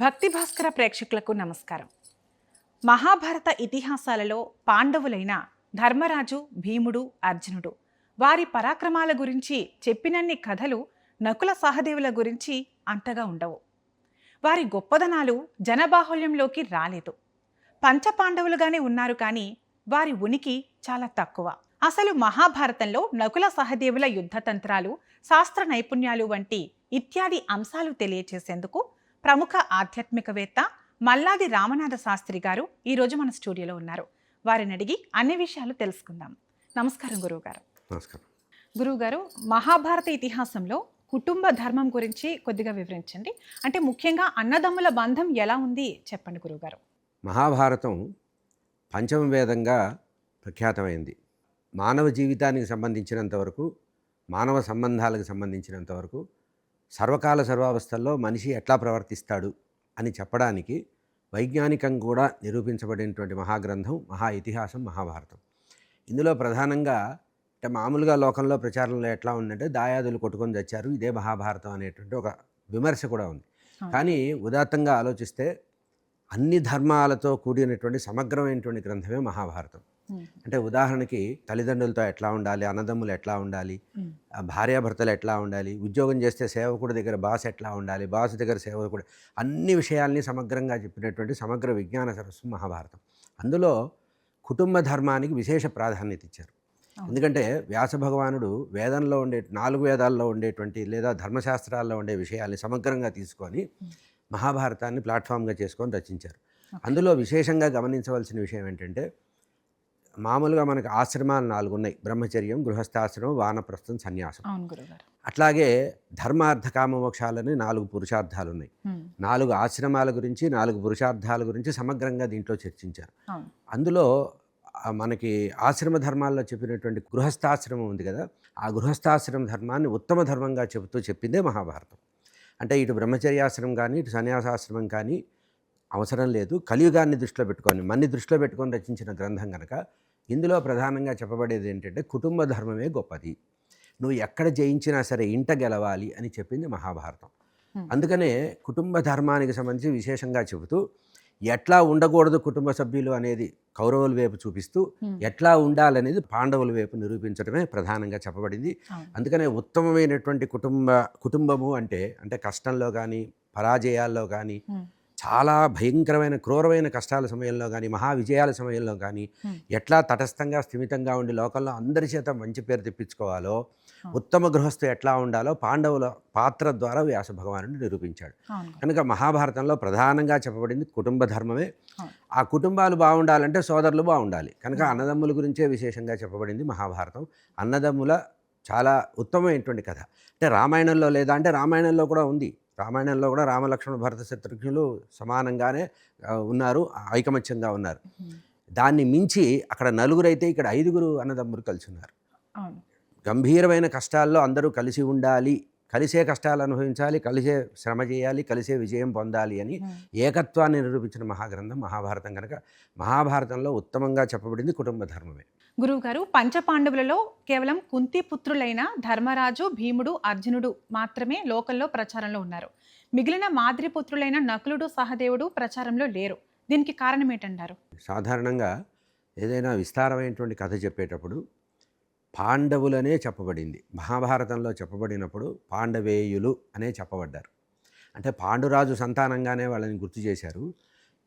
భక్తి భాస్కర ప్రేక్షకులకు నమస్కారం. మహాభారత ఇతిహాసాలలో పాండవులైన ధర్మరాజు, భీముడు, అర్జునుడు వారి పరాక్రమాల గురించి చెప్పినన్ని కథలు నకుల సహదేవుల గురించి అంతగా ఉండవు. వారి గొప్పదనాలు జనబాహుల్యంలోకి రాలేదు. పంచపాండవులుగానే ఉన్నారు కానీ వారి ఉనికి చాలా తక్కువ. అసలు మహాభారతంలో నకుల సహదేవుల యుద్ధతంత్రాలు, శాస్త్ర నైపుణ్యాలు వంటి ఇత్యాది అంశాలు తెలియచేసేందుకు ప్రముఖ ఆధ్యాత్మికవేత్త మల్లాది రామనాథ శాస్త్రి గారు ఈరోజు మన స్టూడియోలో ఉన్నారు. వారిని అడిగి అన్ని విషయాలు తెలుసుకుందాం. నమస్కారం గురువుగారు. నమస్కారం. గురువుగారు, మహాభారత ఇతిహాసంలో కుటుంబ ధర్మం గురించి కొద్దిగా వివరించండి. అంటే ముఖ్యంగా అన్నదమ్ముల బంధం ఎలా ఉంది చెప్పండి గురువుగారు. మహాభారతం పంచమ వేదంగా ప్రఖ్యాతమైంది. మానవ జీవితానికి సంబంధించినంత వరకు, మానవ సంబంధాలకు సంబంధించినంత వరకు సర్వకాల సర్వావస్థల్లో మనిషి ఎట్లా ప్రవర్తిస్తాడు అని చెప్పడానికి వైజ్ఞానికంగా కూడా నిరూపించబడినటువంటి మహాగ్రంథం, మహా ఇతిహాసం మహాభారతం. ఇందులో ప్రధానంగా అంటే మామూలుగా లోకంలో ప్రచారంలో ఎట్లా ఉందంటే దాయాదులు కొట్టుకొని తెచ్చారు, ఇదే మహాభారతం అనేటువంటి ఒక విమర్శ కూడా ఉంది. కానీ ఉదాత్తంగా ఆలోచిస్తే అన్ని ధర్మాలతో కూడినటువంటి సమగ్రమైనటువంటి గ్రంథమే మహాభారతం. అంటే ఉదాహరణకి తల్లిదండ్రులతో ఎట్లా ఉండాలి, అన్నదమ్ములు ఎట్లా ఉండాలి, భార్యాభర్తలు ఎట్లా ఉండాలి, ఉద్యోగం చేస్తే సేవకుడి దగ్గర బాస్ ఎట్లా ఉండాలి, బాస్ దగ్గర సేవకుడు, అన్ని విషయాల్ని సమగ్రంగా చెప్పినటువంటి సమగ్ర విజ్ఞాన సరస్సు మహాభారతం. అందులో కుటుంబ ధర్మానికి విశేష ప్రాధాన్యత ఇచ్చారు. ఎందుకంటే వ్యాస భగవానుడు వేదంలో ఉండే 4 వేదాల్లో ఉండేటువంటి లేదా ధర్మశాస్త్రాల్లో ఉండే విషయాల్ని సమగ్రంగా తీసుకొని మహాభారతాన్ని ప్లాట్ఫామ్గా చేసుకొని రచించారు. అందులో విశేషంగా గమనించవలసిన విషయం ఏంటంటే, మామూలుగా మనకు ఆశ్రమాలు 4 ఉన్నాయి: బ్రహ్మచర్యం, గృహస్థాశ్రమం, వానప్రస్థం, సన్యాసం. అట్లాగే ధర్మార్థ కామ మోక్షాలని 4 పురుషార్థాలు ఉన్నాయి. 4 ఆశ్రమాల గురించి, 4 పురుషార్థాల గురించి సమగ్రంగా దీంట్లో చర్చించారు. అందులో మనకి ఆశ్రమ ధర్మాల్లో చెప్పినటువంటి గృహస్థాశ్రమం ఉంది కదా, ఆ గృహస్థాశ్రమ ధర్మాన్ని ఉత్తమ ధర్మంగా చెప్పిందే మహాభారతం. అంటే ఇటు బ్రహ్మచర్యాశ్రమం కానీ ఇటు సన్యాసాశ్రమం కానీ అవసరం లేదు. కలియుగాన్ని దృష్టిలో పెట్టుకొని, మన్ని దృష్టిలో పెట్టుకొని రచించిన గ్రంథం కనుక ఇందులో ప్రధానంగా చెప్పబడేది ఏంటంటే కుటుంబ ధర్మమే గొప్పది, నువ్వు ఎక్కడ జయించినా సరే ఇంట గెలవాలి అని చెప్పింది మహాభారతం. అందుకనే కుటుంబ ధర్మానికి సంబంధించి విశేషంగా చెబుతూ ఎట్లా ఉండకూడదు కుటుంబ సభ్యులు అనేది కౌరవుల వైపు చూపిస్తూ ఎట్లా ఉండాలనేది పాండవుల వైపు నిరూపించడమే ప్రధానంగా చెప్పబడింది. అందుకనే ఉత్తమమైనటువంటి కుటుంబము అంటే కష్టంలో కానీ పరాజయాల్లో కానీ, చాలా భయంకరమైన క్రూరమైన కష్టాల సమయంలో కానీ, మహా విజయాల సమయంలో కానీ ఎట్లా తటస్థంగా స్థిమితంగా ఉండి లోకంలో అందరి చేత మంచి పేరు తెప్పించుకోవాలో, ఉత్తమ గృహస్థు ఎట్లా ఉండాలో పాండవుల పాత్ర ద్వారా వ్యాస భగవానుడు నిరూపించాడు. కనుక మహాభారతంలో ప్రధానంగా చెప్పబడింది కుటుంబ ధర్మమే. ఆ కుటుంబాలు బాగుండాలంటే సోదరులు బాగుండాలి కనుక అన్నదమ్ముల గురించే విశేషంగా చెప్పబడింది మహాభారతం. అన్నదమ్ముల చాలా ఉత్తమమైనటువంటి కథ. అంటే రామాయణంలో లేదా అంటే రామాయణంలో కూడా ఉంది. రామాయణంలో కూడా రామలక్ష్మణ భరత శత్రుఘ్నులు సమానంగానే ఉన్నారు, ఐకమత్యంగా ఉన్నారు. దాన్ని మించి అక్కడ 4 అయితే ఇక్కడ 5 అన్నదమ్ములు కలిసి ఉన్నారు. గంభీరమైన కష్టాల్లో అందరూ కలిసి ఉండాలి, కలిసే కష్టాలు అనుభవించాలి, కలిసే శ్రమ చేయాలి, కలిసే విజయం పొందాలి అని ఏకత్వాన్ని నిరూపించిన మహాగ్రంథం మహాభారతం. కనుక మహాభారతంలో ఉత్తమంగా చెప్పబడింది కుటుంబ ధర్మమే. గురువుగారు, పంచపాండవులలో కేవలం కుంతి పుత్రులైన ధర్మరాజు, భీముడు, అర్జునుడు మాత్రమే లోకంలో ప్రచారంలో ఉన్నారు. మిగిలిన మాద్రి పుత్రులైన నకులుడు, సహదేవుడు ప్రచారంలో లేరు. దీనికి కారణం ఏంటంటారు? సాధారణంగా ఏదైనా విస్తారమైనటువంటి కథ చెప్పేటప్పుడు పాండవులనే చెప్పబడింది. మహాభారతంలో చెప్పబడినప్పుడు పాండవేయులు అనే చెప్పబడ్డారు. అంటే పాండురాజు సంతానంగానే వాళ్ళని గుర్తు చేశారు.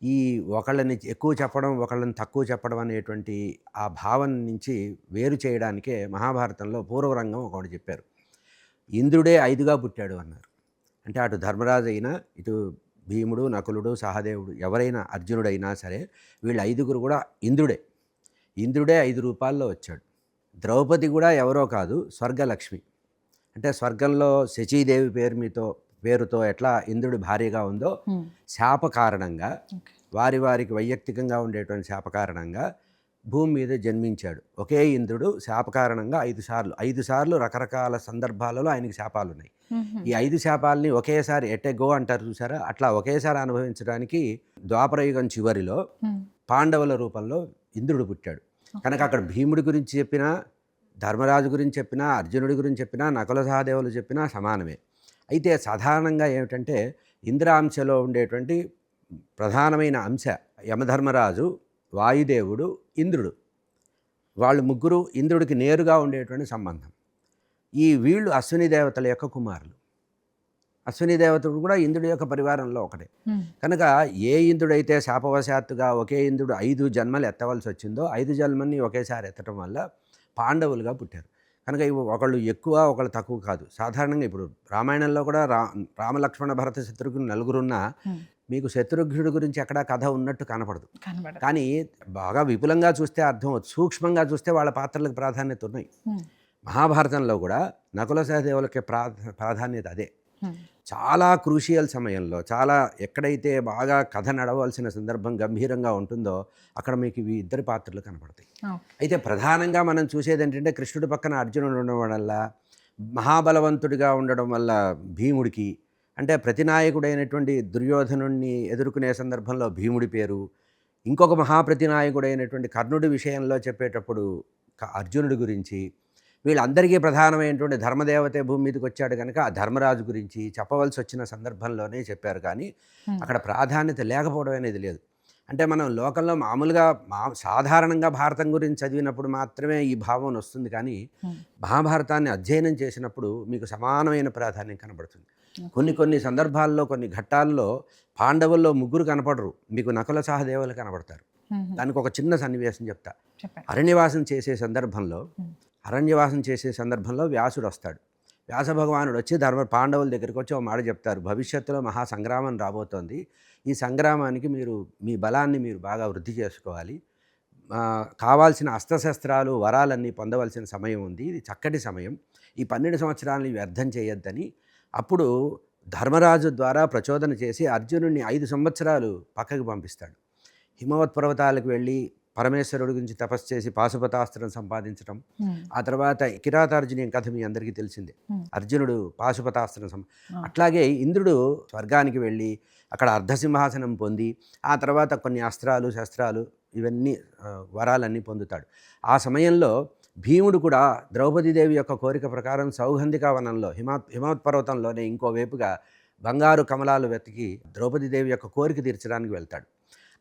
ఈ ఒకళ్ళని ఎక్కువ చెప్పడం, ఒకళ్ళని తక్కువ చెప్పడం అనేటువంటి ఆ భావన నుంచి వేరు చేయడానికే మహాభారతంలో పూర్వరంగం ఒకటి చెప్పారు. ఇంద్రుడే 5గా పుట్టాడు అన్నారు. అంటే అటు ధర్మరాజు అయినా, ఇటు భీముడు, నకులుడు, సహదేవుడు, ఎవరైనా, అర్జునుడైనా సరే వీళ్ళు 5 కూడా ఇంద్రుడే 5 రూపాల్లో వచ్చాడు. ద్రౌపది కూడా ఎవరో కాదు, స్వర్గలక్ష్మి. అంటే స్వర్గంలో శచీదేవి పేరుతో ఎట్లా ఇంద్రుడి భార్యగా ఉందో, శాప కారణంగా వారికి వైయక్తికంగా ఉండేటువంటి శాప కారణంగా భూమి మీద జన్మించాడు. ఒకే ఇంద్రుడు శాప కారణంగా 5 సార్లు రకరకాల సందర్భాలలో ఆయనకి శాపాలు ఉన్నాయి. ఈ 5 శాపాలని ఒకేసారి గో అంటారు చూసారా, అట్లా ఒకేసారి అనుభవించడానికి ద్వాపరయుగం చివరిలో పాండవుల రూపంలో ఇంద్రుడు పుట్టాడు. కనుక అక్కడ భీముడి గురించి చెప్పినా, ధర్మరాజు గురించి చెప్పినా, అర్జునుడి గురించి చెప్పినా, నకుల సహదేవులు చెప్పినా సమానమే. అయితే సాధారణంగా ఏమిటంటే ఇంద్రాంశలో ఉండేటువంటి ప్రధానమైన అంశ యమధర్మరాజు, వాయుదేవుడు, ఇంద్రుడు. వాళ్ళు ముగ్గురు ఇంద్రుడికి నేరుగా ఉండేటువంటి సంబంధం. వీళ్ళు అశ్విని దేవతల యొక్క కుమారులు. అశ్విని దేవతలు కూడా ఇంద్రుడి యొక్క పరివారంలో ఒకటే. కనుక ఏ ఇంద్రుడైతే శాపవశాత్తుగా ఒకే ఇంద్రుడు 5 జన్మలు ఎత్తవలసి వచ్చిందో 5 జన్మని ఒకేసారి ఎత్తడం వల్ల పాండవులుగా పుట్టారు. కనుక ఒకళ్ళు ఎక్కువ ఒకళ్ళు తక్కువ కాదు. సాధారణంగా ఇప్పుడు రామాయణంలో కూడా రామలక్ష్మణ భరత శత్రుఘ్నులు నలుగురున్నా మీకు శత్రుఘ్నుడి గురించి ఎక్కడా కథ ఉన్నట్టు కనపడదు. కానీ బాగా విపులంగా చూస్తే అర్థం, సూక్ష్మంగా చూస్తే వాళ్ళ పాత్రలకు ప్రాధాన్యత ఉన్నాయి. మహాభారతంలో కూడా నకుల సహదేవులకి ప్రాధాన్యత అదే. చాలా క్రూషియల్ సమయంలో, చాలా ఎక్కడైతే బాగా కథ నడవలసిన సందర్భం గంభీరంగా ఉంటుందో అక్కడ మీకు ఇద్దరి పాత్రలు కనపడతాయి. అయితే ప్రధానంగా మనం చూసేది ఏంటంటే కృష్ణుడి పక్కన అర్జునుడు ఉండడం వల్ల, మహాబలవంతుడిగా ఉండడం వల్ల భీముడికి, అంటే ప్రతినాయకుడైనటువంటి దుర్యోధనుడిని ఎదుర్కొనే సందర్భంలో భీముడి పేరు, ఇంకొక మహాప్రతినాయకుడైనటువంటి కర్ణుడి విషయంలో చెప్పేటప్పుడు అర్జునుడి గురించి, వీళ్ళందరికీ ప్రధానమైనటువంటి ధర్మదేవతే భూమి మీదకి వచ్చాడు కనుక ఆ ధర్మరాజు గురించి చెప్పవలసి వచ్చిన సందర్భంలోనే చెప్పారు. కానీ అక్కడ ప్రాధాన్యత లేకపోవడం అనేది లేదు. అంటే మనం లోకంలో మామూలుగా సాధారణంగా భారతం గురించి చదివినప్పుడు మాత్రమే ఈ భావం వస్తుంది. కానీ మహాభారతాన్ని అధ్యయనం చేసినప్పుడు మీకు సమానమైన ప్రాధాన్యం కనబడుతుంది. కొన్ని సందర్భాల్లో, కొన్ని ఘట్టాల్లో పాండవుల్లో ముగ్గురు కనపడరు, మీకు నకుల సహదేవులు కనబడతారు. దానికి ఒక చిన్న సన్నివేశం చెప్తా. అరణ్యవాసం చేసే సందర్భంలో వ్యాసుడు వస్తాడు. వ్యాస భగవానుడు వచ్చి పాండవుల దగ్గరికి వచ్చి ఒక మాట చెప్తారు. భవిష్యత్తులో మహాసంగ్రామం రాబోతోంది. ఈ సంగ్రామానికి మీరు మీ బలాన్ని మీరు బాగా వృద్ధి చేసుకోవాలి. కావాల్సిన అస్త్రశస్త్రాలు, వరాలన్నీ పొందవలసిన సమయం ఉంది. ఇది చక్కటి సమయం. ఈ 12 సంవత్సరాలని వ్యర్థం చేయొద్దని అప్పుడు ధర్మరాజు ద్వారా ప్రచోదన చేసి అర్జునుడిని 5 సంవత్సరాలు పక్కకి పంపిస్తాడు. హిమవత్ పర్వతాలకు వెళ్ళి పరమేశ్వరుడి గురించి తపస్సు చేసి పాశుపతాస్త్రం సంపాదించడం. ఆ తర్వాత కిరాతార్జునీయం కథ మీ అందరికీ తెలిసిందే. అర్జునుడు పాశుపతాస్త్రం అట్లాగే ఇంద్రుడు స్వర్గానికి వెళ్ళి అక్కడ అర్ధసింహాసనం పొంది ఆ తర్వాత కొన్ని అస్త్రాలు, శస్త్రాలు, ఇవన్నీ వరాలన్నీ పొందుతాడు. ఆ సమయంలో భీముడు కూడా ద్రౌపదీదేవి యొక్క కోరిక ప్రకారం సౌగంధికా వనంలో హిమవత్ పర్వతంలోనే ఇంకోవైపుగా బంగారు కమలాలు వెతికి ద్రౌపదీదేవి యొక్క కోరిక తీర్చడానికి వెళ్తాడు.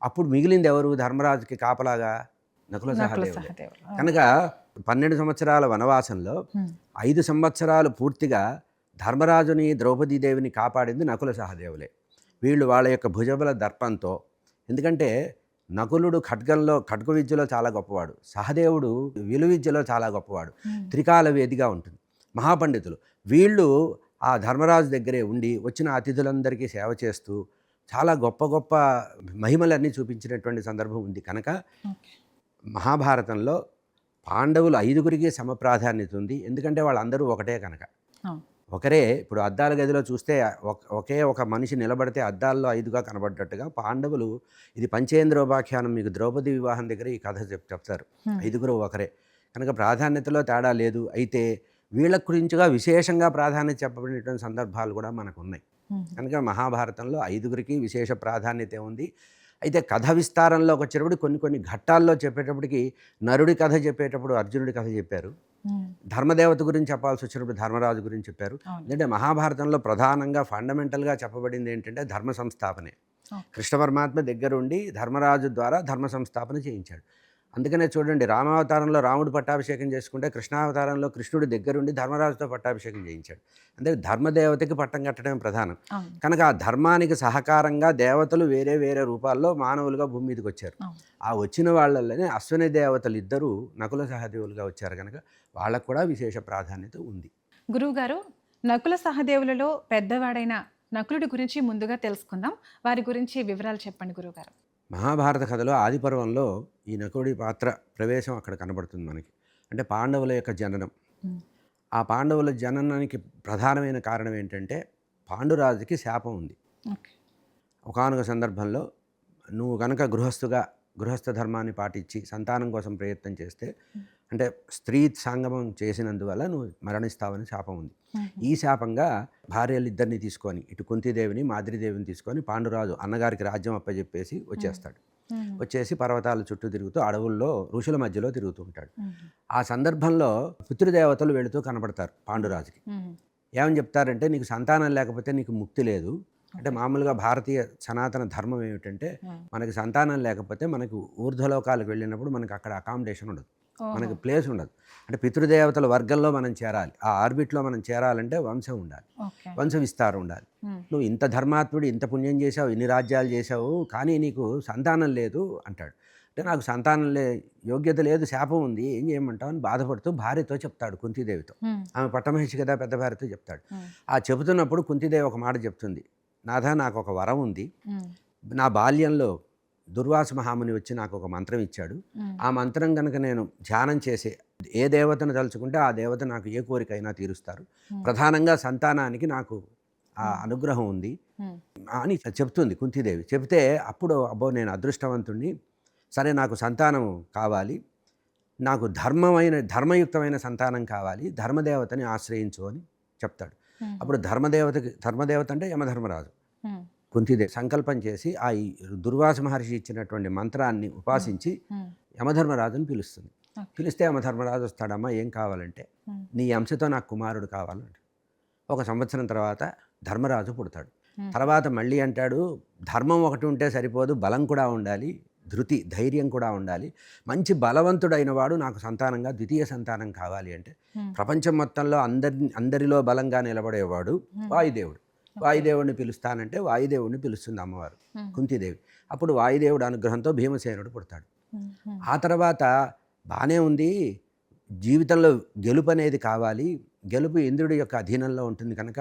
అప్పుడు మిగిలింది ఎవరు? ధర్మరాజుకి కాపలాగా నకుల సహదేవుడు. కనుక 12 సంవత్సరాల వనవాసంలో 5 సంవత్సరాలు పూర్తిగా ధర్మరాజుని, ద్రౌపదీదేవిని కాపాడింది నకుల సహదేవులే. వీళ్ళు వాళ్ళ యొక్క భుజబల దర్పంతో, ఎందుకంటే నకులుడు ఖడ్గ విద్యలో చాలా గొప్పవాడు, సహదేవుడు విలువిద్యలో చాలా గొప్పవాడు, త్రికాల వేదిగా ఉంటుంది, మహాపండితులు. వీళ్ళు ఆ ధర్మరాజు దగ్గరే ఉండి వచ్చిన అతిథులందరికీ సేవ చేస్తూ చాలా గొప్ప గొప్ప మహిమలన్నీ చూపించినటువంటి సందర్భం ఉంది. కనుక మహాభారతంలో పాండవులు 5గురికి సమప్రాధాన్యత ఉంది. ఎందుకంటే వాళ్ళందరూ ఒకటే కనుక. ఒకరే. ఇప్పుడు అద్దాల గదిలో చూస్తే ఒకే ఒక మనిషి నిలబడితే అద్దాల్లో 5గా కనబడ్డట్టుగా పాండవులు, ఇది పంచేంద్రోపాఖ్యానం, మీకు ద్రౌపది వివాహం దగ్గర ఈ కథ చెప్తారు. 5గురు ఒకరే కనుక ప్రాధాన్యతలో తేడా లేదు. అయితే వీళ్ళ గురించిగా విశేషంగా ప్రాధాన్యత చెప్పబడినటువంటి సందర్భాలు కూడా మనకు ఉన్నాయి. కనుక మహాభారతంలో 5గురికి విశేష ప్రాధాన్యత ఉంది. అయితే కథ విస్తారంలోకి వచ్చేటప్పుడు కొన్ని ఘట్టాల్లో చెప్పేటప్పటికి నరుడి కథ చెప్పేటప్పుడు అర్జునుడి కథ చెప్పారు, ధర్మదేవత గురించి చెప్పాల్సి వచ్చినప్పుడు ధర్మరాజు గురించి చెప్పారు. ఎందుకంటే మహాభారతంలో ప్రధానంగా ఫండమెంటల్గా చెప్పబడింది ఏంటంటే ధర్మ సంస్థాపనే. కృష్ణ పరమాత్మ దగ్గరుండి ధర్మరాజు ద్వారా ధర్మ సంస్థాపన చేయించాడు. అందుకనే చూడండి, రామావతారంలో రాముడు పట్టాభిషేకం చేసుకుంటే కృష్ణావతారంలో కృష్ణుడి దగ్గరుండి ధర్మరాజుతో పట్టాభిషేకం చేయించాడు. అంటే ధర్మదేవతకి పట్టం కట్టడం ప్రధానం. కనుక ఆ ధర్మానికి సహకారంగా దేవతలు వేరే వేరే రూపాల్లో మానవులుగా భూమి మీదకి వచ్చారు. ఆ వచ్చిన వాళ్ళలోనే అశ్విని దేవతలు ఇద్దరు నకుల సహదేవులుగా వచ్చారు. కనుక వాళ్ళకు కూడా విశేష ప్రాధాన్యత ఉంది. గురువుగారు, నకుల సహదేవులలో పెద్దవాడైన నకులుడి గురించి ముందుగా తెలుసుకుందాం. వారి గురించి వివరాలు చెప్పండి గురువుగారు. మహాభారత కథలో ఆదిపర్వంలో ఈ నకులుడి పాత్ర ప్రవేశం అక్కడ కనబడుతుంది మనకి. అంటే పాండవుల యొక్క జననం. ఆ పాండవుల జననానికి ప్రధానమైన కారణం ఏంటంటే పాండురాజుకి శాపం ఉంది. ఒకానొక సందర్భంలో నువ్వు కనుక గృహస్థ ధర్మాన్ని పాటించి సంతానం కోసం ప్రయత్నం చేస్తే, అంటే స్త్రీ సంగమం చేసినందువల్ల నువ్వు మరణిస్తావని శాపం ఉంది. ఈ శాపంగా భార్యలిద్దరిని తీసుకొని, ఇటు కుంతీదేవిని మాద్రీదేవిని తీసుకొని పాండురాజు అన్నగారికి రాజ్యం అప్పచెప్పేసి వచ్చేస్తాడు. వచ్చేసి పర్వతాల చుట్టూ తిరుగుతూ అడవుల్లో ఋషుల మధ్యలో తిరుగుతూ ఉంటాడు. ఆ సందర్భంలో పితృదేవతలు వెళుతూ కనపడతారు పాండురాజుకి. ఏమని చెప్తారంటే, నీకు సంతానం లేకపోతే నీకు ముక్తి లేదు, అంటే మామూలుగా భారతీయ సనాతన ధర్మం ఏమిటంటే మనకి సంతానం లేకపోతే మనకు ఊర్ధ్వలోకాలకు వెళ్ళినప్పుడు మనకి అక్కడ అకామిడేషన్ ఉండదు, మనకి ప్లేస్ ఉండదు. అంటే పితృదేవతల వర్గంలో మనం చేరాలి, ఆ ఆర్బిట్లో మనం చేరాలంటే వంశం ఉండాలి, వంశ విస్తారం ఉండాలి. నువ్వు ఇంత ధర్మాత్ముడు, ఇంత పుణ్యం చేశావు, ఇన్ని రాజ్యాలు చేశావు, కానీ నీకు సంతానం లేదు అంటాడు. అంటే నాకు సంతానం యోగ్యత లేదు, శాపం ఉంది, ఏం చేయమంటావు అని బాధపడుతూ భార్యతో చెప్తాడు, కుంతీదేవితో. ఆమె పట్టమహిషి కదా, పెద్ద భార్యతో చెప్తాడు. ఆ చెబుతున్నప్పుడు కుంతీదేవి ఒక మాట చెప్తుంది, నాథ నాకు ఒక వరం ఉంది, నా బాల్యంలో దుర్వాస మహాముని వచ్చి నాకు ఒక మంత్రం ఇచ్చాడు, ఆ మంత్రం కనుక నేను ధ్యానం చేసే ఏ దేవతను తలుచుకుంటే ఆ దేవత నాకు ఏ కోరికైనా తీరుస్తారు, ప్రధానంగా సంతానానికి నాకు ఆ అనుగ్రహం ఉంది అని చెప్తుంది కుంతీదేవి. చెప్తే అప్పుడు అబ్బో నేను అదృష్టవంతుణ్ణి, సరే నాకు సంతానం కావాలి, నాకు ధర్మయుక్తమైన సంతానం కావాలి, ధర్మదేవతని ఆశ్రయించు అని చెప్తాడు. అప్పుడు ధర్మదేవత అంటే యమధర్మరాజు. కుంతీదేవి సంకల్పం చేసి ఆ దుర్వాస మహర్షి ఇచ్చినటువంటి మంత్రాన్ని ఉపాసించి యమధర్మరాజుని పిలుస్తుంది. పిలిస్తే యమధర్మరాజు వస్తాడమ్మా, ఏం కావాలంటే నీ అంశతో నాకు కుమారుడు కావాలంటే. 1 సంవత్సరం తర్వాత ధర్మరాజు పుడతాడు. తర్వాత మళ్ళీ అంటాడు, ధర్మం ఒకటి ఉంటే సరిపోదు, బలం కూడా ఉండాలి, ధృతి ధైర్యం కూడా ఉండాలి, మంచి బలవంతుడైన వాడు నాకు సంతానంగా ద్వితీయ సంతానం కావాలి అంటే ప్రపంచం మొత్తంలో అందరిలో బలంగా నిలబడేవాడు వాయుదేవుడు. వాయుదేవుడిని పిలుస్తానంటే వాయుదేవుడిని పిలుస్తుంది అమ్మవారు కుంతీదేవి. అప్పుడు వాయుదేవుడు అనుగ్రహంతో భీమసేనుడు పుడతాడు. ఆ తర్వాత బాగానే ఉంది, జీవితంలో గెలుపు అనేది కావాలి, గెలుపు ఇంద్రుడి యొక్క అధీనంలో ఉంటుంది కనుక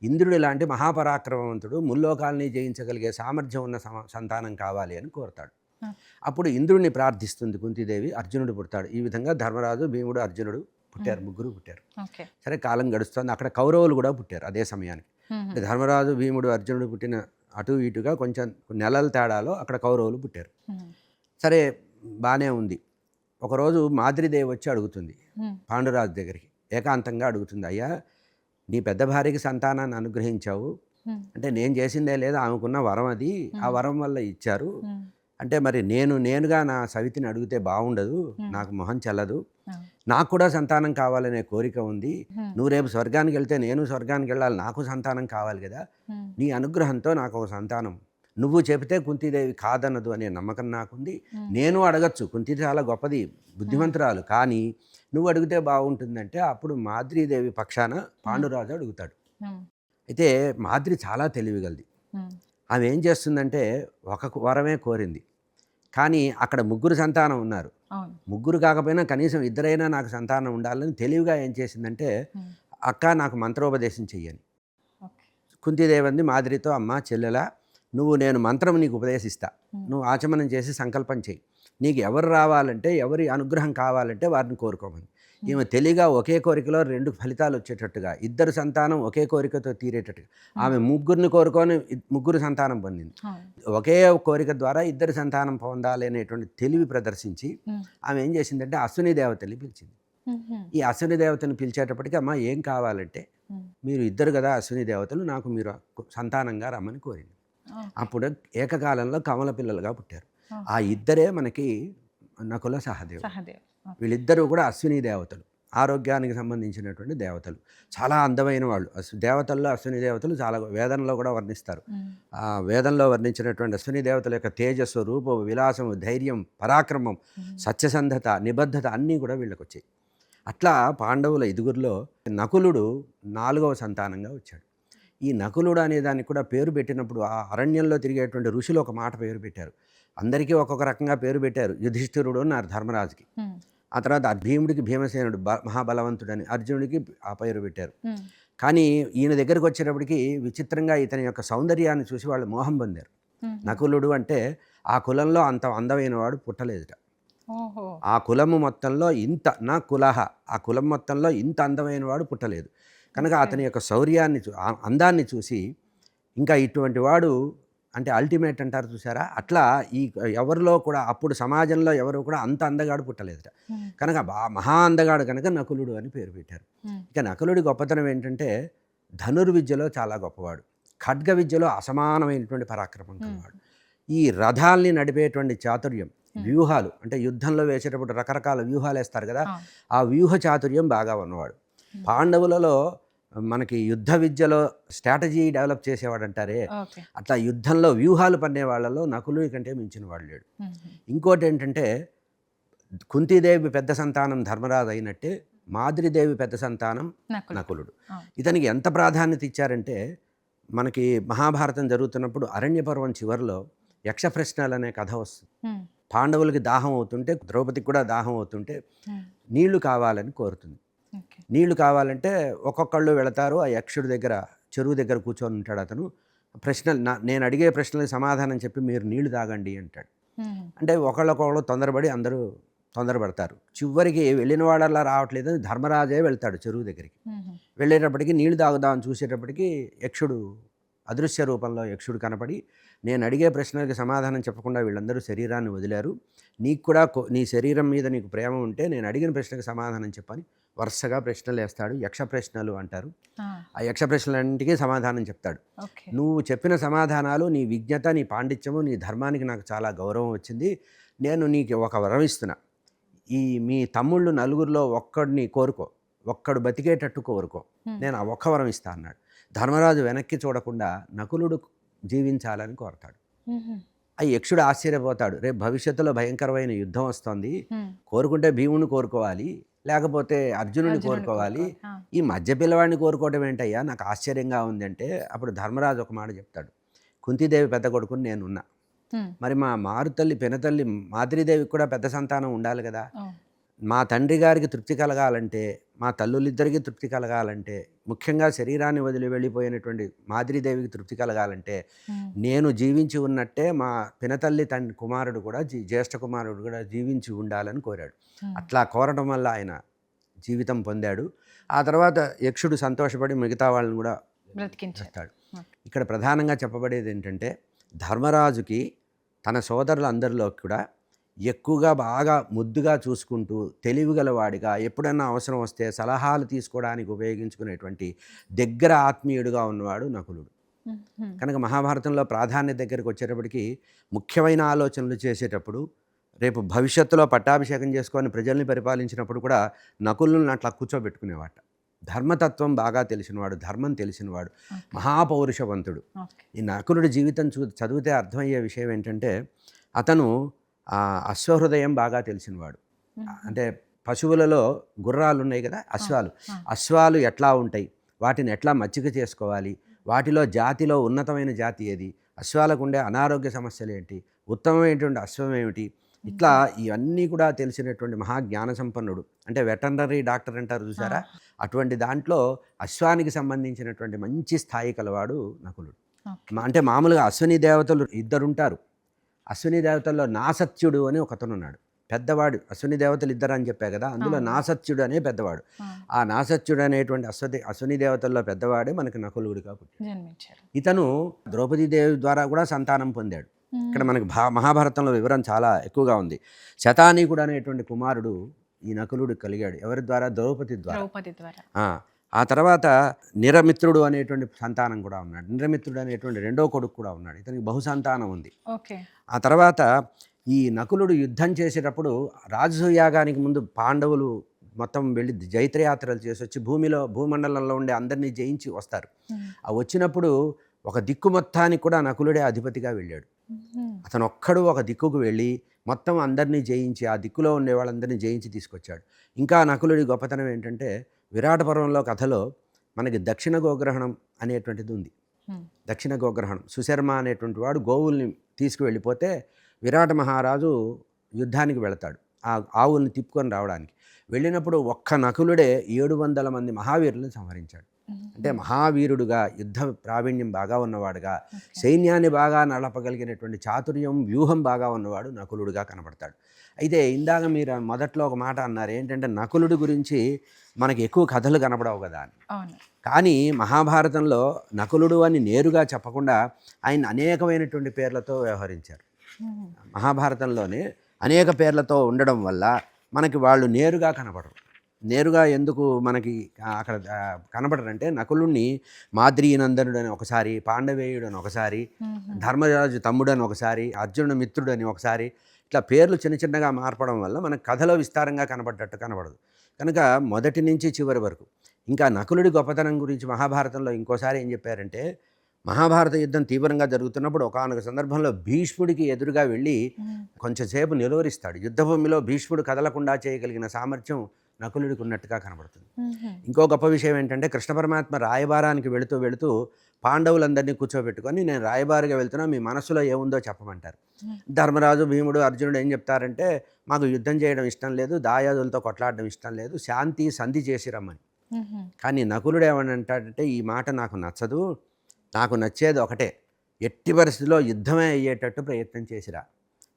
ఇంద్రుడి లాంటి మహాపరాక్రమవంతుడు, ముల్లోకాలని జయించగలిగే సామర్థ్యం ఉన్న సంతానం కావాలి అని కోరుతాడు. అప్పుడు ఇంద్రుడిని ప్రార్థిస్తుంది కుంతీదేవి, అర్జునుడు పుడతాడు. ఈ విధంగా ధర్మరాజు, భీముడు, అర్జునుడు పుట్టారు, ముగ్గురు పుట్టారు. సరే కాలం గడుస్తుంది, అక్కడ కౌరవులు కూడా పుట్టారు అదే సమయానికి. ధర్మరాజు, భీముడు, అర్జునుడు పుట్టిన అటు ఇటుగా కొంచెం నెలల తేడాలో అక్కడ కౌరవులు పుట్టారు. సరే బాగానే ఉంది. ఒకరోజు మాద్రీదేవి వచ్చి అడుగుతుంది పాండురాజు దగ్గరికి, ఏకాంతంగా అడుగుతుంది, అయ్యా నీ పెద్ద భార్యకి సంతానాన్ని అనుగ్రహించావు అంటే నేను చేసిందే లేదా, ఆమెకున్న వరం అది, ఆ వరం వల్ల ఇచ్చారు అంటే మరి నేనుగా నా సవితిని అడిగితే బాగుండదు, నాకు మొహం చెల్లదు, నాకు కూడా సంతానం కావాలనే కోరిక ఉంది, నువ్వు రేపు స్వర్గానికి వెళ్తే నేను స్వర్గానికి వెళ్ళాలి, నాకు సంతానం కావాలి కదా, నీ అనుగ్రహంతో నాకు ఒక సంతానం, నువ్వు చెబితే కుంతీదేవి కాదనదు అనే నమ్మకం నాకుంది, నేను అడగచ్చు, కుంతి చాలా గొప్పది, బుద్ధిమంతురాలు, కానీ నువ్వు అడిగితే బాగుంటుందంటే అప్పుడు మాద్రీదేవి పక్షాన పాండురాజు అడుగుతాడు. అయితే మాద్రి చాలా తెలివిగలది. ఆమె ఏం చేస్తుందంటే ఒక వరమే కోరింది, కానీ అక్కడ 3 సంతానం ఉన్నారు, 3 కాకపోయినా కనీసం 2 నాకు సంతానం ఉండాలని తెలివిగా ఏం చేసిందంటే, అక్క నాకు మంత్రోపదేశం చెయ్యని. కుంతీదేవి అంది మాద్రితో, అమ్మ చెల్లెలా, నేను మంత్రం నీకు ఉపదేశిస్తా, నువ్వు ఆచమనం చేసి సంకల్పం చెయ్యి, నీకు ఎవరు రావాలంటే, ఎవరి అనుగ్రహం కావాలంటే వారిని కోరుకోమని. ఈమె తెలివిగా ఒకే కోరికలో 2 ఫలితాలు వచ్చేటట్టుగా, 2 సంతానం ఒకే కోరికతో తీరేటట్టుగా, ఆమె 3 కోరుకొని 3 సంతానం పొందింది. ఒకే కోరిక ద్వారా 2 సంతానం పొందాలి అనేటువంటి తెలివి ప్రదర్శించి ఆమె ఏం చేసిందంటే అశ్విని దేవతని పిలిచింది. ఈ అశ్విని దేవతని పిలిచేటప్పటికి, అమ్మ ఏం కావాలంటే, మీరు 2 కదా అశ్విని దేవతలు, నాకు మీరు సంతానంగా రమ్మని కోరింది. అప్పుడు ఏకకాలంలో కమల పిల్లలుగా పుట్టారు. ఆ 2 మనకి నకుల సహదేవుడు. వీళ్ళిద్దరూ కూడా అశ్విని దేవతలు, ఆరోగ్యానికి సంబంధించినటువంటి దేవతలు, చాలా అందమైన వాళ్ళు. దేవతల్లో అశ్విని దేవతలు చాలా వేదంలో కూడా వర్ణిస్తారు. ఆ వేదంలో వర్ణించినటువంటి అశ్విని దేవతల యొక్క తేజస్సు, రూపం, విలాసము, ధైర్యం, పరాక్రమం, సత్యసంధత, నిబద్ధత అన్నీ కూడా వీళ్ళకి వచ్చాయి. అట్లా పాండవుల 5గురిలో నకులుడు 4వ సంతానంగా వచ్చాడు. ఈ నకులుడు అనే దానికి కూడా పేరు పెట్టినప్పుడు ఆ అరణ్యంలో తిరిగేటువంటి ఋషులు ఒక మాట పేరు పెట్టారు. అందరికీ ఒక్కొక్క రకంగా పేరు పెట్టారు. యుధిష్ఠిరుడు అన్నారు ధర్మరాజుకి, ఆ తర్వాత భీముడికి భీమసేనుడు మహాబలవంతుడని, అర్జునుడికి ఆ పేరు పెట్టారు. కానీ ఈయన దగ్గరికి వచ్చేటప్పటికి విచిత్రంగా ఇతని యొక్క సౌందర్యాన్ని చూసి వాళ్ళు మోహం పొందారు. నకులుడు అంటే ఆ కులంలో అంత అందమైన వాడు పుట్టలేదుట. ఆ కులము మొత్తంలో నా కులహ, ఆ కులం మొత్తంలో ఇంత అందమైన వాడు పుట్టలేదు కనుక అతని యొక్క శౌర్యాన్ని అందాన్ని చూసి, ఇంకా ఇటువంటి వాడు అంటే అల్టిమేట్ అంటారు చూసారా, అట్లా ఈ ఎవరిలో కూడా అప్పుడు సమాజంలో ఎవరు కూడా అంత అందగాడు పుట్టలేదుట. కనుక మహా అందగాడు కనుక నకులుడు అని పేరు పెట్టారు. ఇక నకులుడి గొప్పతనం ఏంటంటే ధనుర్విద్యలో చాలా గొప్పవాడు, ఖడ్గ విద్యలో అసమానమైనటువంటి పరాక్రమం కలవాడు, ఈ రథాల్ని నడిపేటువంటి చాతుర్యం, వ్యూహాలు అంటే యుద్ధంలో వేసేటప్పుడు రకరకాల వ్యూహాలు వేస్తారు కదా, ఆ వ్యూహ చాతుర్యం బాగా ఉన్నవాడు. పాండవులలో మనకి యుద్ధ విద్యలో స్ట్రాటజీ డెవలప్ చేసేవాడు అంటారే, ఓకే. అట్లా యుద్ధంలో వ్యూహాలు పన్నే వాళ్ళలో నకులుడి కంటే మించిన వాడు లేడు. ఇంకోటి ఏంటంటే, కుంతీదేవి పెద్ద సంతానం ధర్మరాజు అయినట్టే మాద్రీదేవి పెద్ద సంతానం నకులుడు. ఇతనికి ఎంత ప్రాధాన్యత ఇచ్చారంటే, మనకి మహాభారతం జరుగుతున్నప్పుడు అరణ్య పర్వం చివరిలో యక్ష ప్రశ్నలు అనే కథ వస్తుంది. పాండవులకి దాహం అవుతుంటే, ద్రౌపదికి కూడా దాహం అవుతుంటే నీళ్లు కావాలని కోరుతుంది. నీళ్లు కావాలంటే ఒక్కొక్కళ్ళు వెళతారు. ఆ యక్షుడి దగ్గర, చెరువు దగ్గర కూర్చొని ఉంటాడు. అతను ప్రశ్నలు, నేను అడిగే ప్రశ్నలకు సమాధానం చెప్పి మీరు నీళ్లు తాగండి అంటాడు. అంటే ఒకళ్ళకొకళ్ళు తొందరపడి అందరూ తొందరపడతారు. చివరికి వెళ్ళిన వాళ్ళలా రావట్లేదు, ధర్మరాజే వెళ్తాడు చెరువు దగ్గరికి. వెళ్ళేటప్పటికి నీళ్లు తాగుదామని చూసేటప్పటికి యక్షుడు అదృశ్య రూపంలో యక్షుడు కనపడి, నేను అడిగే ప్రశ్నలకు సమాధానం చెప్పకుండా వీళ్ళందరూ శరీరాన్ని వదిలారు, నీకు కూడా నీ శరీరం మీద నీకు ప్రేమ ఉంటే నేను అడిగిన ప్రశ్నకు సమాధానం చెప్పని వరుసగా ప్రశ్నలు వేస్తాడు. యక్ష ప్రశ్నలు అంటారు. ఆ యక్ష ప్రశ్నలన్నింటికీ సమాధానం చెప్తాడు. నువ్వు చెప్పిన సమాధానాలు, నీ విజ్ఞత, నీ పాండిత్యము, నీ ధర్మానికి నాకు చాలా గౌరవం వచ్చింది. నేను నీకు ఒక వరం ఇస్తున్నా. మీ తమ్ముళ్ళు నలుగురిలో ఒక్కడిని కోరుకో, ఒక్కడు బతికేటట్టు కోరుకో, నేను ఆ ఒక్క వరం ఇస్తా అన్నాడు. ధర్మరాజు వెనక్కి చూడకుండా నకులుడు జీవించాలని కోరతాడు. ఆ యక్షుడు ఆశ్చర్యపోతాడు. రేపు భవిష్యత్తులో భయంకరమైన యుద్ధం వస్తుంది, కోరుకుంటే భీముని కోరుకోవాలి, లేకపోతే అర్జునుని కోరుకోవాలి, ఈ మధ్య పిల్లవాడిని కోరుకోవటం ఏంటయ్యా, నాకు ఆశ్చర్యంగా ఉంది అంటే, అప్పుడు ధర్మరాజు ఒక మాట చెప్తాడు. కుంతీదేవి పెద్ద కొడుకుని నేనున్నా, మరి మా మారుతల్లి పినతల్లి మాద్రీదేవికి కూడా పెద్ద సంతానం ఉండాలి కదా. మా తండ్రి గారికి తృప్తి కలగాలంటే, మా తల్లులిద్దరికీ తృప్తి కలగాలంటే, ముఖ్యంగా శరీరాన్ని వదిలి వెళ్ళిపోయినటువంటి మాద్రీదేవికి తృప్తి కలగాలంటే, నేను జీవించి ఉన్నట్టే మా పినతల్లి కుమారుడు కూడా, జ్యేష్ఠ కుమారుడు కూడా జీవించి ఉండాలని కోరాడు. అట్లా కోరడం వల్ల ఆయన జీవితం పొందాడు. ఆ తర్వాత యక్షుడు సంతోషపడి మిగతా వాళ్ళని కూడా బ్రతికించాడు. ఇక్కడ ప్రధానంగా చెప్పబడేది ఏంటంటే, ధర్మరాజుకి తన సోదరులందరిలో కూడా ఎక్కువగా బాగా ముద్దుగా చూసుకుంటూ, తెలివిగలవాడిగా, ఎప్పుడన్నా అవసరం వస్తే సలహాలు తీసుకోవడానికి ఉపయోగించుకునేటువంటి దగ్గర ఆత్మీయుడిగా ఉన్నవాడు నకులుడు. కనుక మహాభారతంలో ప్రాధాన్యత దగ్గరికి వచ్చేటప్పటికి ముఖ్యమైన ఆలోచనలు చేసేటప్పుడు, రేపు భవిష్యత్తులో పట్టాభిషేకం చేసుకొని ప్రజల్ని పరిపాలించినప్పుడు కూడా నకులుని అట్లా కూర్చోబెట్టుకునేవాట. ధర్మతత్వం బాగా తెలిసినవాడు, ధర్మం తెలిసినవాడు, మహాపౌరుషవంతుడు. ఈ నకులుడి జీవితం చదివితే అర్థమయ్యే విషయం ఏంటంటే, అతను అశ్వహృదయం బాగా తెలిసినవాడు. అంటే పశువులలో గుర్రాలు ఉన్నాయి కదా, అశ్వాలు ఎట్లా ఉంటాయి, వాటిని ఎట్లా మచ్చిక చేసుకోవాలి, వాటిలో జాతిలో ఉన్నతమైన జాతి ఏది, అశ్వాలకు ఉండే అనారోగ్య సమస్యలు ఏంటి, ఉత్తమమైనటువంటి అశ్వం ఏమిటి, ఇట్లా ఇవన్నీ కూడా తెలిసినటువంటి మహాజ్ఞాన సంపన్నుడు. అంటే వెటర్నరీ డాక్టర్ అంటారు చూసారా, అటువంటి దాంట్లో అశ్వానికి సంబంధించినటువంటి మంచి స్థాయి కలవాడు నకులుడు. అంటే మామూలుగా అశ్విని దేవతలు ఇద్దరుంటారు. అశ్విని దేవతల్లో నాసత్యుడు అని ఒకతను ఉన్నాడు, పెద్దవాడు. అశ్విని దేవతలు ఇద్దరు అని చెప్పా కదా, అందులో నాసత్యుడు అనే పెద్దవాడు. ఆ నాసత్యుడు అనేటువంటి అశ్విని దేవతల్లో పెద్దవాడే మనకి నకులుడిగా పుట్టాడు. ఇతను ద్రౌపదీదేవి ద్వారా కూడా సంతానం పొందాడు. ఇక్కడ మనకి మహాభారతంలో వివరం చాలా ఎక్కువగా ఉంది. శతానీకుడు అనేటువంటి కుమారుడు ఈ నకులుడికి కలిగాడు. ఎవరి ద్వారా? ద్రౌపది ద్వారా. ఆ తర్వాత నిరమిత్రుడు అనేటువంటి సంతానం కూడా ఉన్నాడు. నిరమిత్రుడు అనేటువంటి రెండో కొడుకు కూడా ఉన్నాడు. ఇతనికి బహుసంతానం ఉంది. ఆ తర్వాత ఈ నకులుడు యుద్ధం చేసేటప్పుడు రాజసూయాగానికి ముందు పాండవులు మొత్తం వెళ్ళి జైత్రయాత్రలు చేసి వచ్చి భూమండలంలో ఉండే అందరినీ జయించి వస్తారు. ఆ వచ్చినప్పుడు ఒక దిక్కు మొత్తానికి కూడా నకులుడే అధిపతిగా వెళ్ళాడు. అతను ఒక్కడు ఒక దిక్కుకు వెళ్ళి మొత్తం అందరినీ జయించి, ఆ దిక్కులో ఉండే వాళ్ళందరినీ జయించి తీసుకొచ్చాడు. ఇంకా నకులుడి గొప్పతనం ఏంటంటే, విరాట పర్వంలో కథలో మనకి దక్షిణ గోగ్రహణం అనేటువంటిది ఉంది. దక్షిణ గోగ్రహణం, సుశర్మ అనేటువంటి వాడు గోవుల్ని తీసుకువెళ్ళిపోతే విరాట మహారాజు యుద్ధానికి వెళతాడు ఆ ఆవుల్ని తిప్పుకొని రావడానికి. వెళ్ళినప్పుడు ఒక్క నకులుడే 700 మంది మహావీరులను సంహరించాడు. అంటే మహావీరుడుగా, యుద్ధ ప్రావీణ్యం బాగా ఉన్నవాడుగా, సైన్యాన్ని బాగా నడపగలిగినటువంటి చాతుర్యం, వ్యూహం బాగా ఉన్నవాడు నకులుడుగా కనబడతాడు. అయితే ఇందాక మీరు మొదట్లో ఒక మాట అన్నారు, ఏంటంటే నకులుడి గురించి మనకి ఎక్కువ కథలు కనబడవు కదా అని. కానీ మహాభారతంలో నకులుడు అని నేరుగా చెప్పకుండా ఆయన అనేకమైనటువంటి పేర్లతో వ్యవహరించారు. మహాభారతంలోనే అనేక పేర్లతో ఉండడం వల్ల మనకి వాళ్ళు నేరుగా కనబడరు. నేరుగా ఎందుకు మనకి అక్కడ కనబడరంటే, నకులుణ్ణి మాద్రీనందనుడు అని ఒకసారి, పాండవేయుడు అని ఒకసారి, ధర్మరాజు తమ్ముడు అని ఒకసారి, అర్జునుడు మిత్రుడు అని ఒకసారి, ఇట్లా పేర్లు చిన్న చిన్నగా మార్పడం వల్ల మనకు కథలో విస్తారంగా కనబడ్డట్టు కనబడదు. కనుక మొదటి నుంచి చివరి వరకు ఇంకా నకులుడి గొప్పతనం గురించి మహాభారతంలో ఇంకోసారి ఏం చెప్పారంటే, మహాభారత యుద్ధం తీవ్రంగా జరుగుతున్నప్పుడు ఒకానొక సందర్భంలో భీష్ముడికి ఎదురుగా వెళ్ళి కొంచెంసేపు నిలువరిస్తాడు. యుద్ధభూమిలో భీష్ముడు కదలకుండా చేయగలిగిన సామర్థ్యం నకులుడికి ఉన్నట్టుగా కనబడుతుంది. ఇంకో గొప్ప విషయం ఏంటంటే, కృష్ణ పరమాత్మ రాయబారానికి వెళుతూ వెళుతూ పాండవులందరినీ కూర్చోబెట్టుకొని, నేను రాయబారిగా వెళ్తున్నా, మీ మనసులో ఏముందో చెప్పమంటారు. ధర్మరాజు, భీముడు, అర్జునుడు ఏం చెప్తారంటే, మాకు యుద్ధం చేయడం ఇష్టం లేదు, దాయాదులతో కొట్లాడడం ఇష్టం లేదు, శాంతి సంధి చేసి రమ్మని. కానీ నకులుడు ఏమని అంటాడంటే, ఈ మాట నాకు నచ్చదు, నాకు నచ్చేది ఒకటే, ఎట్టి పరిస్థితిలో యుద్ధమే అయ్యేటట్టు ప్రయత్నం చేసిరా,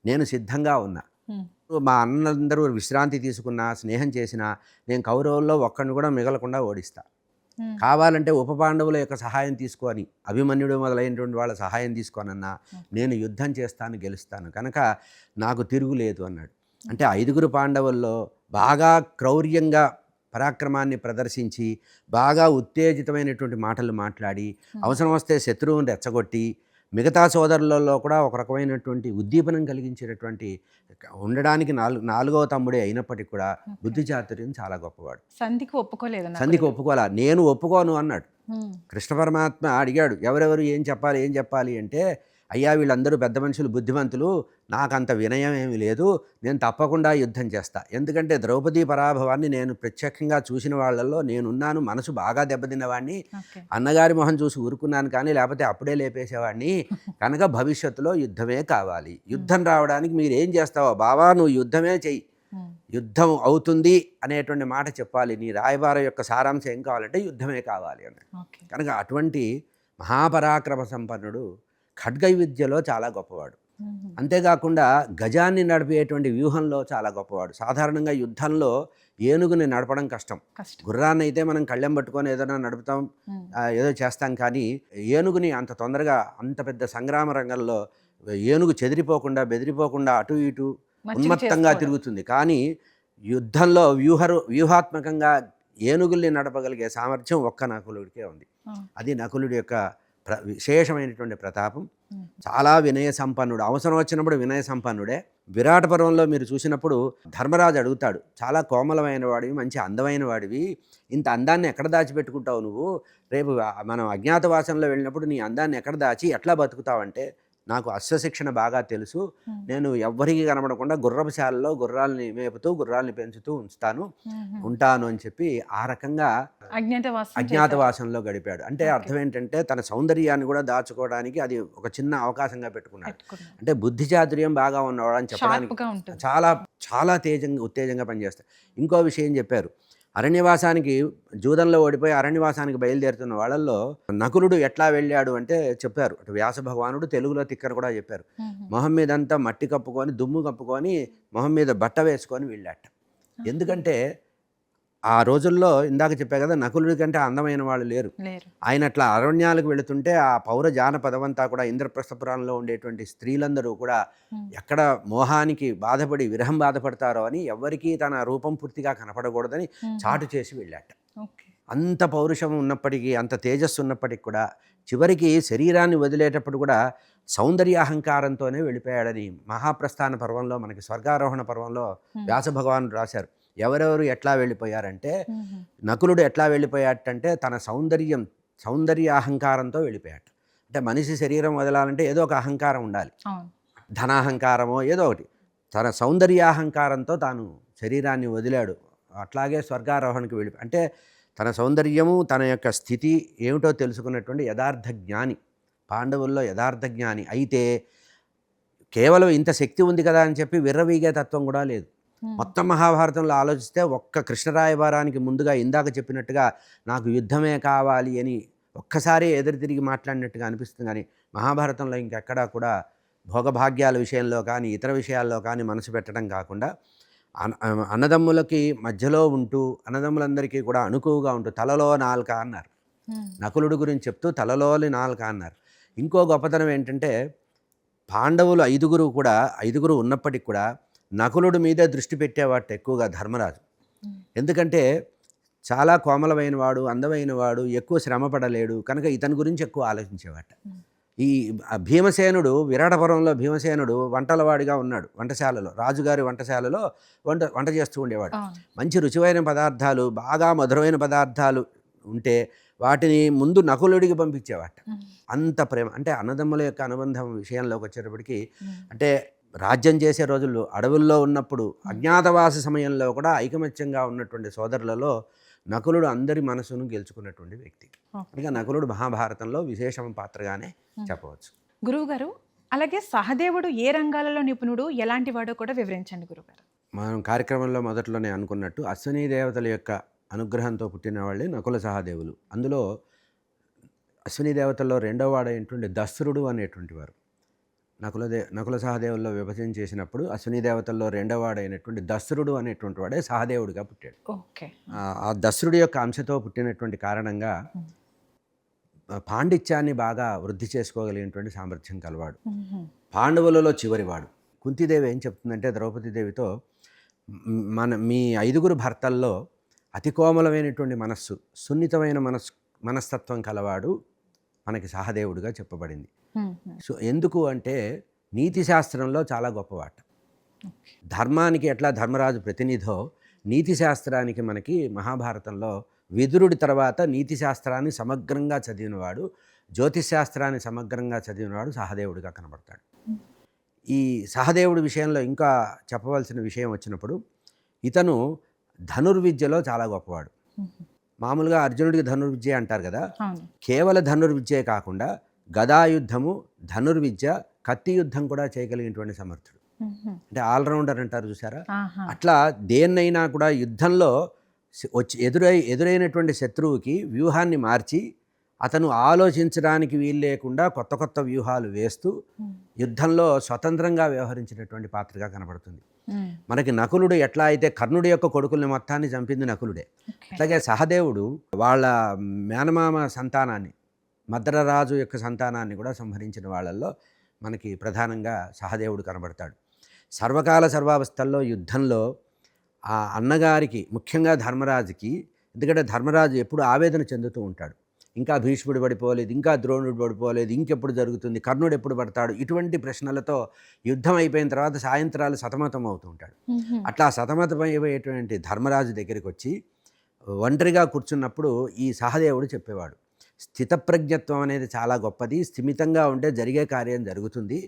నేను సిద్ధంగా ఉన్నా. మా అన్నలందరూ విశ్రాంతి తీసుకున్నా, స్నేహం చేసినా, నేను కౌరవుల్లో ఒక్కడిని కూడా మిగలకుండా ఓడిస్తా. కావాలంటే ఉప పాండవుల యొక్క సహాయం తీసుకొని, అభిమన్యుడు మొదలైనటువంటి వాళ్ళ సహాయం తీసుకోనన్నా నేను యుద్ధం చేస్తాను, గెలుస్తాను, కనుక నాకు తిరుగులేదు అన్నాడు. అంటే 5 పాండవుల్లో బాగా క్రౌర్యంగా పరాక్రమాన్ని ప్రదర్శించి, బాగా ఉత్తేజితమైనటువంటి మాటలు మాట్లాడి, అవసరం వస్తే శత్రువుని రెచ్చగొట్టి, మిగతా సోదరులలో కూడా ఒక రకమైనటువంటి ఉద్దీపనం కలిగించేటటువంటి, ఉండడానికి నాలుగవ తమ్ముడే అయినప్పటికీ కూడా బుద్ధి చాతుర్యం చాలా గొప్పవాడు. సంధికి ఒప్పుకోలేదు. సంధికి ఒప్పుకోలా, నేను ఒప్పుకోను అన్నాడు. కృష్ణ పరమాత్మ అడిగాడు, ఎవరెవరు ఏం చెప్పాలి అంటే, అయ్యా వీళ్ళందరూ పెద్ద మనుషులు, బుద్ధిమంతులు, నాకంత వినయం ఏమీ లేదు, నేను తప్పకుండా యుద్ధం చేస్తా. ఎందుకంటే ద్రౌపదీ పరాభవాన్ని నేను ప్రత్యక్షంగా చూసిన వాళ్ళల్లో నేనున్నాను, మనసు బాగా దెబ్బతిన్నవాడిని, అన్నగారి మొహం చూసి ఊరుకున్నాను, కానీ లేకపోతే అప్పుడే లేపేసేవాడిని, కనుక భవిష్యత్తులో యుద్ధమే కావాలి. యుద్ధం రావడానికి మీరు ఏం చేస్తావో బావా, నువ్వు యుద్ధమే చెయ్యి, యుద్ధం అవుతుంది అనేటువంటి మాట చెప్పాలి, నీ రాయబార యొక్క సారాంశం ఏం కావాలంటే యుద్ధమే కావాలి అన్నాడు. కనుక అటువంటి మహాపరాక్రమ సంపన్నుడు, ఖడ్గ విద్యలో చాలా గొప్పవాడు. అంతేకాకుండా గజాన్ని నడిపేటువంటి వ్యూహంలో చాలా గొప్పవాడు. సాధారణంగా యుద్ధంలో ఏనుగుని నడపడం కష్టం. గుర్రాన్ని అయితే మనం కళ్ళెం పట్టుకొని ఏదైనా నడుపుతాం, ఏదో చేస్తాం, కానీ ఏనుగుని అంత తొందరగా, అంత పెద్ద సంగ్రామ రంగంలో ఏనుగు చెదిరిపోకుండా, బెదిరిపోకుండా అటు ఇటు ఉన్మత్తంగా తిరుగుతుంది. కానీ యుద్ధంలో వ్యూహాత్మకంగా ఏనుగుల్ని నడపగలిగే సామర్థ్యం ఒక్క నకులుడికే ఉంది. అది నకులుడి యొక్క విశేషమైనటువంటి ప్రతాపం. చాలా వినయ సంపన్నుడు, అవసరం వచ్చినప్పుడు వినయ సంపన్నుడే. విరాట పర్వంలో మీరు చూసినప్పుడు ధర్మరాజు అడుగుతాడు, చాలా కోమలమైన వాడివి, మంచి అందమైన వాడివి, ఇంత అందాన్ని ఎక్కడ దాచిపెట్టుకుంటావు నువ్వు, రేపు మనం అజ్ఞాతవాసంలో వెళ్ళినప్పుడు నీ అందాన్ని ఎక్కడ దాచి ఎట్లా బతుకుతావంటే, నాకు అశ్వశిక్షణ బాగా తెలుసు, నేను ఎవ్వరికి కనబడకుండా గుర్రపుశాలలో గుర్రాలని మేపుతూ, గుర్రాలని పెంచుతూ ఉంటాను అని చెప్పి ఆ రకంగా అజ్ఞాతవాసంలో గడిపాడు. అంటే అర్థం ఏంటంటే, తన సౌందర్యాన్ని కూడా దాచుకోవడానికి అది ఒక చిన్న అవకాశంగా పెట్టుకున్నాడు. అంటే బుద్ధి చాతుర్యం బాగా ఉన్నవాడు అని చెప్పడానికి చాలా చాలా ఉత్తేజంగా పనిచేస్తాడు. ఇంకో విషయం చెప్పారు, అరణ్యవాసానికి, జూదంలో ఓడిపోయి అరణ్యవాసానికి బయలుదేరుతున్న వాళ్ళల్లో నకులుడు ఎట్లా వెళ్ళాడు అంటే చెప్పారు. అటు వ్యాస భగవానుడు తెలుగులో తిక్కర కూడా చెప్పారు, మొహం మీదంతా మట్టి కప్పుకొని, దుమ్ము కప్పుకొని, మొహం మీద బట్ట వేసుకొని వెళ్ళాట. ఎందుకంటే ఆ రోజుల్లో ఇందాక చెప్పా కదా, నకులుడి కంటే అందమైన వాళ్ళు లేరు. ఆయన అట్లా అరణ్యాలకు వెళుతుంటే ఆ పౌర జానపదమంతా కూడా, ఇంద్రప్రస్థపురాణంలో ఉండేటువంటి స్త్రీలందరూ కూడా ఎక్కడ మోహానికి బాధపడి విరహం బాధపడతారో అని, ఎవరికీ తన రూపం పూర్తిగా కనపడకూడదని చాటు చేసి వెళ్ళాట. అంత పౌరుషం ఉన్నప్పటికీ, అంత తేజస్సు ఉన్నప్పటికీ కూడా చివరికి శరీరాన్ని వదిలేటప్పుడు కూడా సౌందర్యాహంకారంతోనే వెళ్ళిపోయాడని మహాప్రస్థాన పర్వంలో, మనకి స్వర్గారోహణ పర్వంలో వ్యాస భగవానుడు రాశారు. ఎవరెవరు ఎట్లా వెళ్ళిపోయారంటే, నకులుడు ఎట్లా వెళ్ళిపోయాటంటే తన సౌందర్యాహంకారంతో వెళ్ళిపోయాట. అంటే మనిషి శరీరం వదలాలంటే ఏదో ఒక అహంకారం ఉండాలి, ధనాహంకారమో ఏదో ఒకటి. తన సౌందర్యాహంకారంతో తాను శరీరాన్ని వదిలాడు. అట్లాగే స్వర్గారోహణకి అంటే తన సౌందర్యము, తన యొక్క స్థితి ఏమిటో తెలుసుకున్నటువంటి యథార్థ జ్ఞాని, పాండవుల్లో యథార్థ జ్ఞాని. అయితే కేవలం ఇంత శక్తి ఉంది కదా అని చెప్పి విర్రవీగే తత్వం కూడా లేదు. మొత్తం మహాభారతంలో ఆలోచిస్తే ఒక్క కృష్ణరాయబారానికి ముందుగా ఇందాక చెప్పినట్టుగా నాకు యుద్ధమే కావాలి అని ఒక్కసారి ఎదురు తిరిగి మాట్లాడినట్టుగా అనిపిస్తుంది. కానీ మహాభారతంలో ఇంకెక్కడా కూడా భోగభాగ్యాల విషయంలో కానీ, ఇతర విషయాల్లో కానీ మనసు పెట్టడం కాకుండా, అన్నదమ్ములకి మధ్యలో ఉంటూ, అన్నదమ్ములందరికీ కూడా అణుకువగా ఉంటూ, తలలో నాలుక అన్నారు. నకులుడు గురించి చెప్తూ తలలోని నాలుక అన్నారు. ఇంకో గొప్పతనం ఏంటంటే, పాండవులు 5 ఉన్నప్పటికి కూడా నకులుడి మీదే దృష్టి పెట్టేవాడు ఎక్కువగా ధర్మరాజు. ఎందుకంటే చాలా కోమలమైన వాడు, అందమైన వాడు, ఎక్కువ శ్రమ పడలేడు, కనుక ఇతని గురించి ఎక్కువ ఆలోచించేవాట. ఈ భీమసేనుడు, విరాటపురంలో భీమసేనుడు వంటలవాడిగా ఉన్నాడు. వంటశాలలో, రాజుగారి వంటశాలలో వంట చేస్తూ ఉండేవాడు. మంచి రుచివైన పదార్థాలు, బాగా మధురమైన పదార్థాలు ఉంటే వాటిని ముందు నకులుడికి పంపించేవాట. అంత ప్రేమ. అంటే అన్నదమ్ముల యొక్క అనుబంధం విషయంలోకి వచ్చేటప్పటికి, అంటే రాజ్యం చేసే రోజుల్లో అడవుల్లో ఉన్నప్పుడు అజ్ఞాతవాస సమయంలో కూడా ఐకమత్యంగా ఉన్నటువంటి సోదరులలో నకులుడు అందరి మనసును గెలుచుకున్నటువంటి వ్యక్తి. అందుకే నకులుడు మహాభారతంలో విశేషమైన పాత్రగానే చెప్పవచ్చు. గురువుగారు, అలాగే సహదేవుడు ఏ రంగాలలో నిపుణుడు, ఎలాంటి వాడో కూడా వివరించండి గురుగారు. మనం కార్యక్రమంలో మొదట్లోనే అనుకున్నట్టు అశ్విని దేవతల యొక్క అనుగ్రహంతో పుట్టిన వాళ్ళే నకుల సహదేవులు. అందులో అశ్విని దేవతల్లో రెండో వాడైనటువంటి దస్రుడు అనేటువంటి వారు నకుల సహదేవుల్లో విభజన చేసినప్పుడు అశ్విని దేవతల్లో రెండో వాడైనటువంటి దస్రుడు అనేటువంటి వాడే సహదేవుడిగా పుట్టాడు. ఓకే. ఆ దస్రుడి యొక్క అంశతో పుట్టినటువంటి కారణంగా పాండిత్యాన్ని బాగా వృద్ధి చేసుకోగలిగినటువంటి సామర్థ్యం కలవాడు. పాండవులలో చివరివాడు. కుంతిదేవి ఏం చెప్తుందంటే ద్రౌపదీదేవితో, మీ 5 భర్తల్లో అతి కోమలమైనటువంటి మనస్సు, సున్నితమైన మనస్తత్వం కలవాడు మనకి సహదేవుడిగా చెప్పబడింది. సో ఎందుకు అంటే నీతి శాస్త్రంలో చాలా గొప్పవాట. ధర్మానికి ఎట్లా ధర్మరాజు ప్రతినిధో, నీతి శాస్త్రానికి మనకి మహాభారతంలో విదురుడి తర్వాత నీతి శాస్త్రాన్ని సమగ్రంగా చదివినవాడు, జ్యోతిష్ శాస్త్రాన్ని సమగ్రంగా చదివినవాడు సహదేవుడిగా కనబడతాడు. ఈ సహదేవుడి విషయంలో ఇంకా చెప్పవలసిన విషయం వచ్చినప్పుడు, ఇతను ధనుర్విద్యలో చాలా గొప్పవాడు. మామూలుగా అర్జునుడికి ధనుర్విద్య అంటారు కదా, కేవల ధనుర్విద్యే కాకుండా గదాయుద్ధము, ధనుర్విద్య, కత్తి యుద్ధం కూడా చేయగలిగినటువంటి సమర్థుడు. అంటే ఆల్రౌండర్ అంటారు చూసారా, అట్లా దేన్నైనా కూడా యుద్ధంలో ఎదురైనటువంటి శత్రువుకి వ్యూహాన్ని మార్చి అతను ఆలోచించడానికి వీలు లేకుండా కొత్త కొత్త వ్యూహాలు వేస్తూ యుద్ధంలో స్వతంత్రంగా వ్యవహరించినటువంటి పాత్రగా కనబడుతుంది. మనకి నకులుడు ఎట్లా అయితే కర్ణుడి యొక్క కొడుకుల్ని మొత్తాన్ని చంపింది నకులుడే, అట్లాగే సహదేవుడు వాళ్ళ మేనమామ సంతానాన్ని, మద్రరాజు యొక్క సంతానాన్ని కూడా సంహరించిన వాళ్ళల్లో మనకి ప్రధానంగా సహదేవుడు కనబడతాడు. సర్వకాల సర్వావస్థల్లో యుద్ధంలో ఆ అన్నగారికి, ముఖ్యంగా ధర్మరాజుకి, ఎందుకంటే ధర్మరాజు ఎప్పుడు ఆవేదన చెందుతూ ఉంటాడు, ఇంకా భీష్ముడు పడిపోలేదు, ఇంకా ద్రోణుడు పడిపోలేదు, ఇంకెప్పుడు జరుగుతుంది, కర్ణుడు ఎప్పుడు పడతాడు, ఇటువంటి ప్రశ్నలతో యుద్ధం అయిపోయిన తర్వాత సాయంత్రాలు సతమతం అవుతూ ఉంటాడు. అట్లా సతమతమైపోయేటువంటి ధర్మరాజు దగ్గరికి వచ్చి ఒంటరిగా కూర్చున్నప్పుడు ఈ సహదేవుడు చెప్పేవాడు, స్థితప్రజ్ఞత్వం అనేది చాలా గొప్పది, స్థిమితంగా ఉంటే జరిగే కార్యం జరుగుతుంది.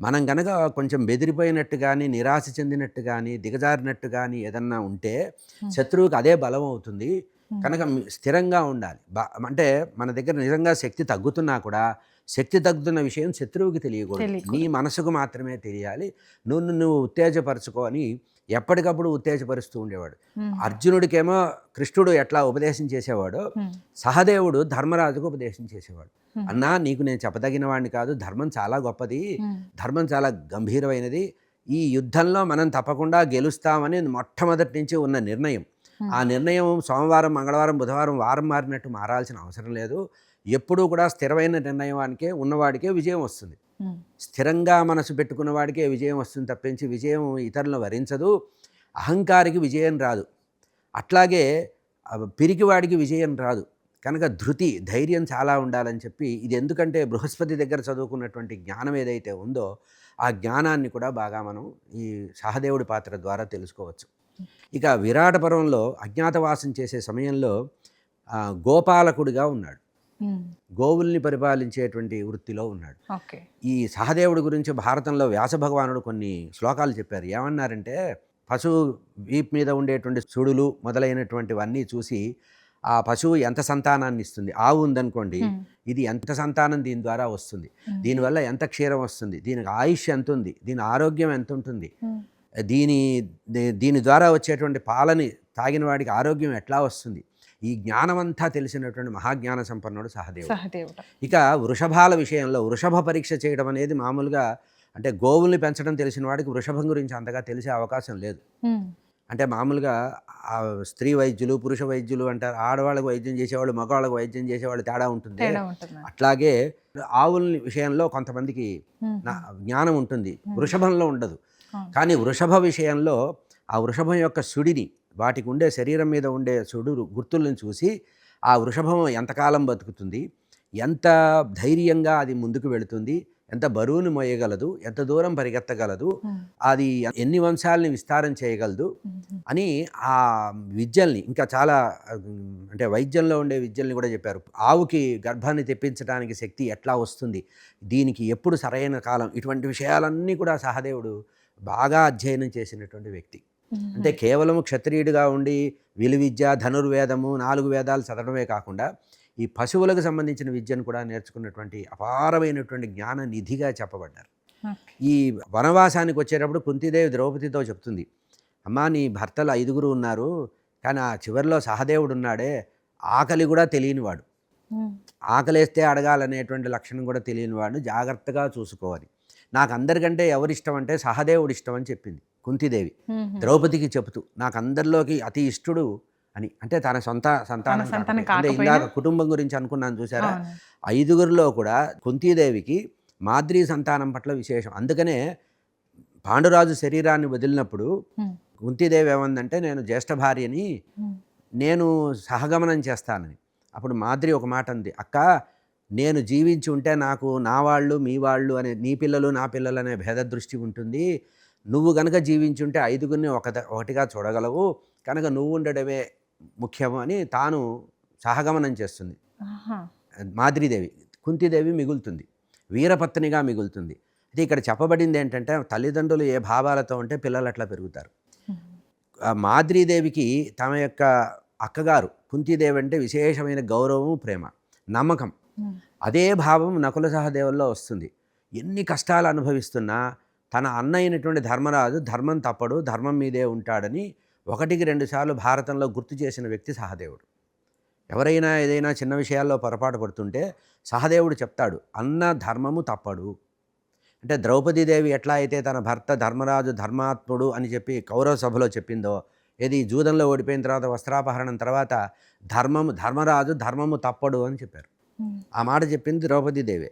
మనం కనుక కొంచెం బెదిరిపోయినట్టు కానీ, నిరాశ చెందినట్టు కానీ, దిగజారినట్టు కానీ ఏదన్నా ఉంటే శత్రువుకి అదే బలం అవుతుంది. కనుక స్థిరంగా ఉండాలి. అంటే మన దగ్గర నిజంగా శక్తి తగ్గుతున్నా కూడా శక్తి తగ్గుతున్న విషయం శత్రువుకి తెలియకూడదు, నీ మనసుకు మాత్రమే తెలియాలి. నువ్వు ఉత్తేజపరచుకో అని ఎప్పటికప్పుడు ఉత్తేజపరుస్తూ ఉండేవాడు. అర్జునుడికేమో కృష్ణుడు ఎట్లా ఉపదేశం చేసేవాడో సహదేవుడు ధర్మరాజుకు ఉపదేశం చేసేవాడు. అన్నా, నీకు నేను చెప్పదగిన వాడిని కాదు, ధర్మం చాలా గొప్పది, ధర్మం చాలా గంభీరమైనది, ఈ యుద్ధంలో మనం తప్పకుండా గెలుస్తామని మొట్టమొదటి నుంచి ఉన్న నిర్ణయం. ఆ నిర్ణయం సోమవారం, మంగళవారం, బుధవారం వారం మారినట్టు మారాల్సిన అవసరం లేదు. ఎప్పుడూ కూడా స్థిరమైన నిర్ణయానికే ఉన్నవాడికే విజయం వస్తుంది. స్థిరంగా మనసు పెట్టుకున్న వాడికే విజయం వస్తుంది తప్పించి విజయం ఇతరులను వరించదు. అహంకారికి విజయం రాదు, అట్లాగే పిరికివాడికి విజయం రాదు. కనుక ధైర్యం చాలా ఉండాలని చెప్పి, ఇది ఎందుకంటే బృహస్పతి దగ్గర చదువుకున్నటువంటి జ్ఞానం ఏదైతే ఉందో ఆ జ్ఞానాన్ని కూడా బాగా మనం ఈ సహదేవుడి పాత్ర ద్వారా తెలుసుకోవచ్చు. ఇక విరాట పర్వంలో అజ్ఞాతవాసం చేసే సమయంలో గోపాలకుడిగా ఉన్నాడు, గోవుల్ని పరిపాలించేటువంటి వృత్తిలో ఉన్నాడు. ఈ సహదేవుడి గురించి భారతంలో వ్యాస భగవానుడు కొన్ని శ్లోకాలు చెప్పారు. ఏమన్నారంటే, పశువు వీపు మీద ఉండేటువంటి సుడులు మొదలైనటువంటివన్నీ చూసి ఆ పశువు ఎంత సంతానాన్ని ఇస్తుంది, ఆవు ఉందనుకోండి, ఇది ఎంత సంతానం దీని ద్వారా వస్తుంది, దీనివల్ల ఎంత క్షీరం వస్తుంది, దీనికి ఆయుష్ ఎంత ఉంది, దీని ఆరోగ్యం ఎంత ఉంటుంది, దీని ద్వారా వచ్చేటువంటి పాలని తాగిన వాడికి ఆరోగ్యం ఎట్లా వస్తుంది, ఈ జ్ఞానమంతా తెలిసినటువంటి మహాజ్ఞాన సంపన్నుడు సహదేవుడు. ఇక వృషభాల విషయంలో వృషభ పరీక్ష చేయడం అనేది మామూలుగా, అంటే గోవుల్ని పెంచడం తెలిసిన వాడికి వృషభం గురించి అంతగా తెలిసే అవకాశం లేదు. అంటే మామూలుగా స్త్రీ వైద్యులు, పురుష వైద్యులు అంటారు, ఆడవాళ్ళకు వైద్యం చేసేవాళ్ళు, మగవాళ్ళకు వైద్యం చేసేవాళ్ళు తేడా ఉంటుంది. అట్లాగే ఆవుల విషయంలో కొంతమందికి జ్ఞానం ఉంటుంది, వృషభంలో ఉండదు. కానీ వృషభ విషయంలో ఆ వృషభం యొక్క సుడిని, వాటికి ఉండే శరీరం మీద ఉండే సుడు గుర్తులను చూసి ఆ వృషభం ఎంతకాలం బతుకుతుంది, ఎంత ధైర్యంగా అది ముందుకు వెళుతుంది, ఎంత బరువును మోయగలదు, ఎంత దూరం పరిగెత్తగలదు, అది ఎన్ని వంశాలని విస్తారం చేయగలదు అని ఆ విద్యల్ని ఇంకా చాలా అంటే వైద్యంలో ఉండే విద్యల్ని కూడా చెప్పారు. ఆవుకి గర్భాన్ని తెప్పించడానికి శక్తి ఎట్లా వస్తుంది, దీనికి ఎప్పుడు సరైన కాలం, ఇటువంటి విషయాలన్నీ కూడా సహదేవుడు బాగా అధ్యయనం చేసినటువంటి వ్యక్తి. అంటే కేవలం క్షత్రియుడిగా ఉండి విలువిద్య, ధనుర్వేదము, 4 వేదాలు చదవడమే కాకుండా ఈ పశువులకు సంబంధించిన విద్యను కూడా నేర్చుకున్నటువంటి అపారమైనటువంటి జ్ఞాన నిధిగా చెప్పబడ్డారు. ఈ వనవాసానికి వచ్చేటప్పుడు కుంతీదేవి ద్రౌపదితో చెప్తుంది, అమ్మా నీ భర్తలు 5 ఉన్నారు, కానీ ఆ చివరిలో సహదేవుడు ఉన్నాడే, ఆకలి కూడా తెలియనివాడు, ఆకలేస్తే అడగాలనేటువంటి లక్షణం కూడా తెలియనివాడు, జాగ్రత్తగా చూసుకోవాలి. నాకు అందరికంటే ఎవరిష్టం అంటే సహదేవుడు ఇష్టం అని చెప్పింది కుంతీదేవి ద్రౌపదికి చెబుతూ. నాకు అందరిలోకి అతి ఇష్టడు అని, అంటే తన సొంత సంతానం అంటే ఇందాక కుటుంబం గురించి అనుకున్నాను చూసారా, 5 కూడా కుంతీదేవికి మాద్రీ సంతానం పట్ల విశేషం. అందుకనే పాండురాజు శరీరాన్ని వదిలినప్పుడు కుంతీదేవి ఏమందంటే, నేను జ్యేష్ఠ భార్యని, నేను సహగమనం చేస్తానని. అప్పుడు మాద్రి ఒక మాట అంది, అక్క నేను జీవించి ఉంటే నాకు నా వాళ్ళు మీ వాళ్ళు అనే, నీ పిల్లలు నా పిల్లలు అనే భేద దృష్టి ఉంటుంది, నువ్వు గనక జీవించి ఉంటే 5 ఒకటిగా చూడగలవు, కనుక నువ్వు ఉండడమే ముఖ్యము అని తాను సహగమనం చేస్తుంది మాద్రీదేవి. కుంతీదేవి మిగులుతుంది, వీరపత్నిగా మిగులుతుంది. అయితే ఇక్కడ చెప్పబడింది ఏంటంటే, తల్లిదండ్రులు ఏ భావాలతో ఉంటే పిల్లలు అట్లా పెరుగుతారు. మాద్రీదేవికి తమ యొక్క అక్కగారు కుంతీదేవి అంటే విశేషమైన గౌరవం, ప్రేమ, నమ్మకం. అదే భావం నకుల సహదేవుల్లో వస్తుంది. ఎన్ని కష్టాలు అనుభవిస్తున్నా తన అన్న అయినటువంటి ధర్మరాజు ధర్మం తప్పడు, ధర్మం మీదే ఉంటాడని 1-2 సార్లు భారతంలో గుర్తు చేసిన వ్యక్తి సహదేవుడు. ఎవరైనా ఏదైనా చిన్న విషయాల్లో పొరపాటు పడుతుంటే సహదేవుడు చెప్తాడు, అన్న ధర్మము తప్పడు. అంటే ద్రౌపదీదేవి ఎట్లా అయితే తన భర్త ధర్మరాజు ధర్మాత్ముడు అని చెప్పి కౌరవ సభలో చెప్పిందో, ఏది జూదంలో ఓడిపోయిన తర్వాత వస్త్రాపహరణం తర్వాత ధర్మరాజు ధర్మము తప్పడు అని చెప్పారు. ఆ మాట చెప్పింది ద్రౌపదీదేవే.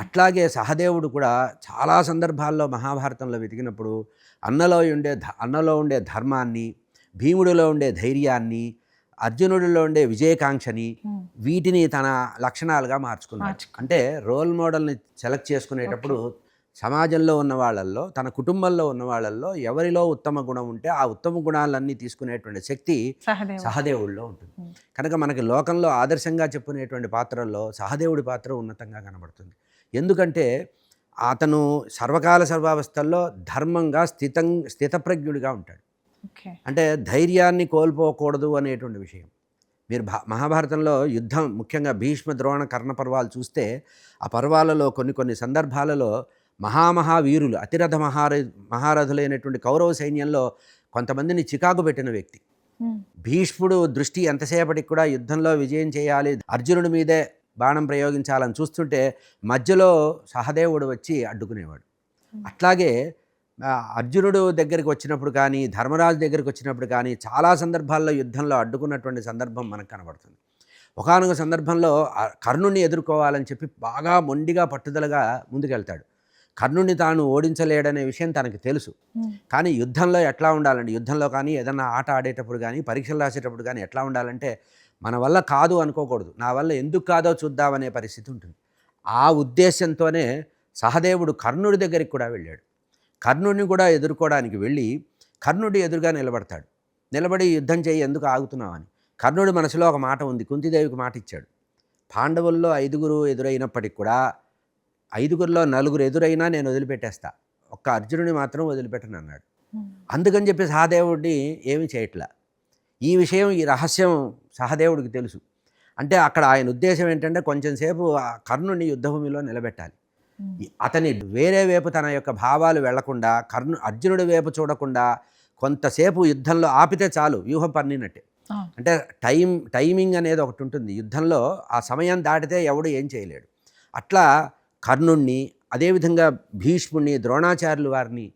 అట్లాగే సహదేవుడు కూడా చాలా సందర్భాల్లో మహాభారతంలో వెతికినప్పుడు అన్నలో ఉండే ధర్మాన్ని, భీముడిలో ఉండే ధైర్యాన్ని, అర్జునుడిలో ఉండే విజయకాంక్షని, వీటిని తన లక్షణాలుగా మార్చుకున్నాడు. అంటే రోల్ మోడల్ని సెలెక్ట్ చేసుకునేటప్పుడు సమాజంలో ఉన్న వాళ్ళల్లో, తన కుటుంబంలో ఉన్న వాళ్ళల్లో ఎవరిలో ఉత్తమ గుణం ఉంటే ఆ ఉత్తమ గుణాలన్నీ తీసుకునేటువంటి శక్తి సహదేవుడిలో ఉంటుంది. కనుక మనకి లోకంలో ఆదర్శంగా చెప్పుకునేటువంటి పాత్రల్లో సహదేవుడి పాత్ర ఉన్నతంగా కనబడుతుంది. ఎందుకంటే అతను సర్వకాల సర్వావస్థల్లో ధర్మంగా స్థితప్రజ్ఞుడిగా ఉంటాడు. అంటే ధైర్యాన్ని కోల్పోకూడదు అనేటువంటి విషయం. మీరు మహాభారతంలో యుద్ధం, ముఖ్యంగా భీష్మ, ద్రోణ, కర్ణ పర్వాలు చూస్తే ఆ పర్వాలలో కొన్ని సందర్భాలలో మహామహావీరులు, అతిరథ మహారథులైనటువంటి కౌరవ సైన్యంలో కొంతమందిని చికాకు పెట్టిన వ్యక్తి. భీష్ముడు దృష్టి ఎంతసేపటికి కూడా యుద్ధంలో విజయం చేయాలి, అర్జునుడి మీదే బాణం ప్రయోగించాలని చూస్తుంటే మధ్యలో సహదేవుడు వచ్చి అడ్డుకునేవాడు. అట్లాగే అర్జునుడు దగ్గరికి వచ్చినప్పుడు కానీ, ధర్మరాజు దగ్గరికి వచ్చినప్పుడు కానీ చాలా సందర్భాల్లో యుద్ధంలో అడ్డుకున్నటువంటి సందర్భం మనకు కనబడుతుంది. ఒకానొక సందర్భంలో కర్ణుడిని ఎదుర్కోవాలని చెప్పి బాగా మొండిగా పట్టుదలగా ముందుకెళ్తాడు. కర్ణుడిని తాను ఓడించలేడనే విషయం తనకి తెలుసు. కానీ యుద్ధంలో ఎట్లా ఉండాలండి, యుద్ధంలో కానీ ఏదన్నా ఆట ఆడేటప్పుడు కానీ, పరీక్షలు రాసేటప్పుడు కానీ ఎట్లా ఉండాలంటే, మన వల్ల కాదు అనుకోకూడదు, నా వల్ల ఎందుకు కాదో చూద్దామనే పరిస్థితి ఉంటుంది. ఆ ఉద్దేశంతోనే సహదేవుడు కర్ణుడి దగ్గరికి కూడా వెళ్ళాడు. కర్ణుడిని కూడా ఎదుర్కోవడానికి వెళ్ళి కర్ణుడి ఎదురుగా నిలబడతాడు. నిలబడి యుద్ధం చేయి, ఎందుకు ఆగుతున్నావని. కర్ణుడి మనసులో ఒక మాట ఉంది, కుంతీదేవికి మాట ఇచ్చాడు, పాండవుల్లో 5 ఎదురైనప్పటికి కూడా 5లో 4 ఎదురైనా నేను వదిలిపెట్టేస్తా, ఒక్క అర్జునుడిని మాత్రం వదిలిపెట్టను అన్నాడు. అందుకని చెప్పి సహదేవుడిని ఏమీ చేయట్లా. ఈ విషయం, ఈ రహస్యం సహదేవుడికి తెలుసు. అంటే అక్కడ ఆయన ఉద్దేశం ఏంటంటే, కొంచెం సేపు కర్ణుడిని యుద్ధభూమిలో నిలబెట్టాలి. అతని వేరే వైపు తన యొక్క భావాలు వెళ్లకుండా, అర్జునుడి వైపు చూడకుండా కొంతసేపు యుద్ధంలో ఆపితే చాలు, వ్యూహం పన్నినట్టే. అంటే టైమింగ్ అనేది ఒకటి ఉంటుంది యుద్ధంలో, ఆ సమయం దాటితే ఎవడు ఏం చేయలేడు. అట్లా కర్ణుణ్ణి, అదేవిధంగా భీష్ముణ్ణి, ద్రోణాచార్యులు వారిని,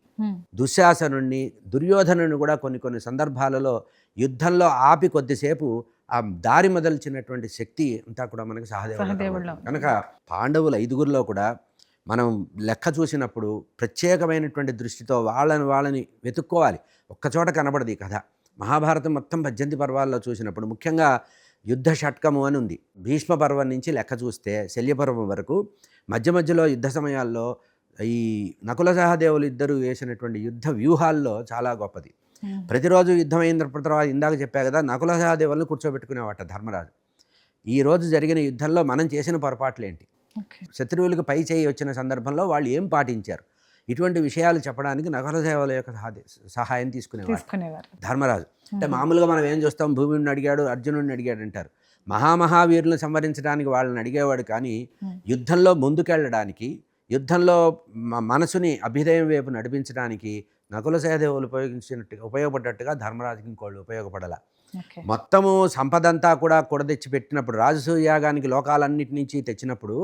దుశ్శాసనుణ్ణి, దుర్యోధనుని కూడా కొన్ని సందర్భాలలో యుద్ధంలో ఆపి కొద్దిసేపు ఆ దారి మొదల్చినటువంటి శక్తి అంతా కూడా మనకి సహదేవుడు. కనుక పాండవులు 5లో కూడా మనం లెక్క చూసినప్పుడు ప్రత్యేకమైనటువంటి దృష్టితో వాళ్ళని వెతుక్కోవాలి. ఒక్కచోట కనబడదు ఈ కథ. మహాభారతం మొత్తం 18 పర్వాల్లో చూసినప్పుడు ముఖ్యంగా యుద్ధ షట్కము అని ఉంది. భీష్మ పర్వం నుంచి లెక్క చూస్తే శల్యపర్వం వరకు మధ్య మధ్యలో యుద్ధ సమయాల్లో ఈ నకుల సహదేవులు ఇద్దరు వేసినటువంటి యుద్ధ వ్యూహాల్లో చాలా గొప్పది. ప్రతిరోజు యుద్ధం అయిన తర్వాత ఇందాక చెప్పా కదా, నకుల సహదేవులను కూర్చోబెట్టుకునేవాట ధర్మరాజు. ఈరోజు జరిగిన యుద్ధంలో మనం చేసిన పొరపాట్లు ఏంటి, శత్రువులకు పై చేయి వచ్చిన సందర్భంలో వాళ్ళు ఏం పాటించారు, ఇటువంటి విషయాలు చెప్పడానికి నకుల సహదేవుల యొక్క సహాయం తీసుకునేవారు ధర్మరాజు. అంటే మామూలుగా మనం ఏం చూస్తాం, భూమిని అడిగాడు, అర్జునుడిని అడిగాడు అంటారు. మహామహావీరులను సంహరించడానికి వాళ్ళని అడిగేవాడు, కానీ యుద్ధంలో ముందుకెళ్ళడానికి, యుద్ధంలో మనసుని అభ్యుదయం వైపు నడిపించడానికి నకుల సహదేవులు ఉపయోగపడ్డట్టుగా ధర్మరాజుకి ఇంకోళ్ళు ఉపయోగపడాల. మొత్తము సంపదంతా కూడా కూడదెచ్చి పెట్టినప్పుడు, రాజసూయాగానికి లోకాలన్నిటి నుంచి తెచ్చినప్పుడు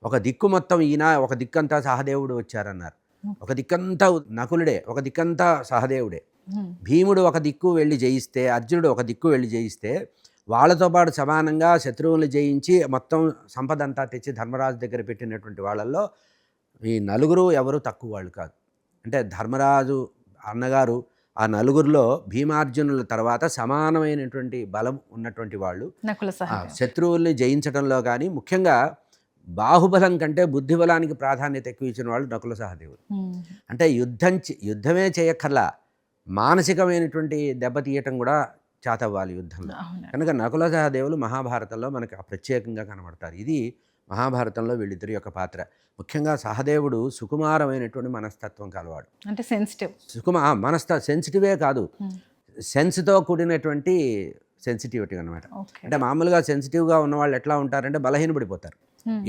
ఒక దిక్కు మొత్తం ఈయన, ఒక దిక్కంతా సహదేవుడు వచ్చారన్నారు. ఒక దిక్కంతా నకులుడే, ఒక దిక్కంతా సహదేవుడే. భీముడు ఒక దిక్కు వెళ్ళి జయిస్తే, అర్జునుడు ఒక దిక్కు వెళ్ళి జయిస్తే, వాళ్ళతో పాటు సమానంగా శత్రువులను జయించి మొత్తం సంపదంతా తెచ్చి ధర్మరాజు దగ్గర పెట్టినటువంటి వాళ్ళల్లో ఈ నలుగురు ఎవరు తక్కువ వాళ్ళు కాదు. అంటే ధర్మరాజు అన్నగారు ఆ నలుగురిలో భీమార్జునుల తర్వాత సమానమైనటువంటి బలం ఉన్నటువంటి వాళ్ళు. శత్రువుల్ని జయించడంలో కానీ, ముఖ్యంగా బాహుబలం కంటే బుద్ధిబలానికి ప్రాధాన్యత ఎక్కువ ఇచ్చిన వాళ్ళు నకుల సహదేవులు. అంటే యుద్ధమే చేయక్కర్లా, మానసికమైనటువంటి దెబ్బతీయటం కూడా చేతవ్వాలి యుద్ధంలో. కనుక నకుల సహదేవులు మహాభారతంలో మనకి ప్రత్యేకంగా కనబడతారు. ఇది మహాభారతంలో వీళ్ళిద్దరి యొక్క పాత్ర. ముఖ్యంగా సహదేవుడు సుకుమారమైనటువంటి మనస్తత్వం కలవాడు. అంటే సెన్సిటివ్, సెన్సిటివే కాదు, సెన్స్తో కూడినటువంటి సెన్సిటివిటీ అనమాట. అంటే మామూలుగా సెన్సిటివ్గా ఉన్న వాళ్ళు ఎట్లా ఉంటారంటే బలహీనపడిపోతారు,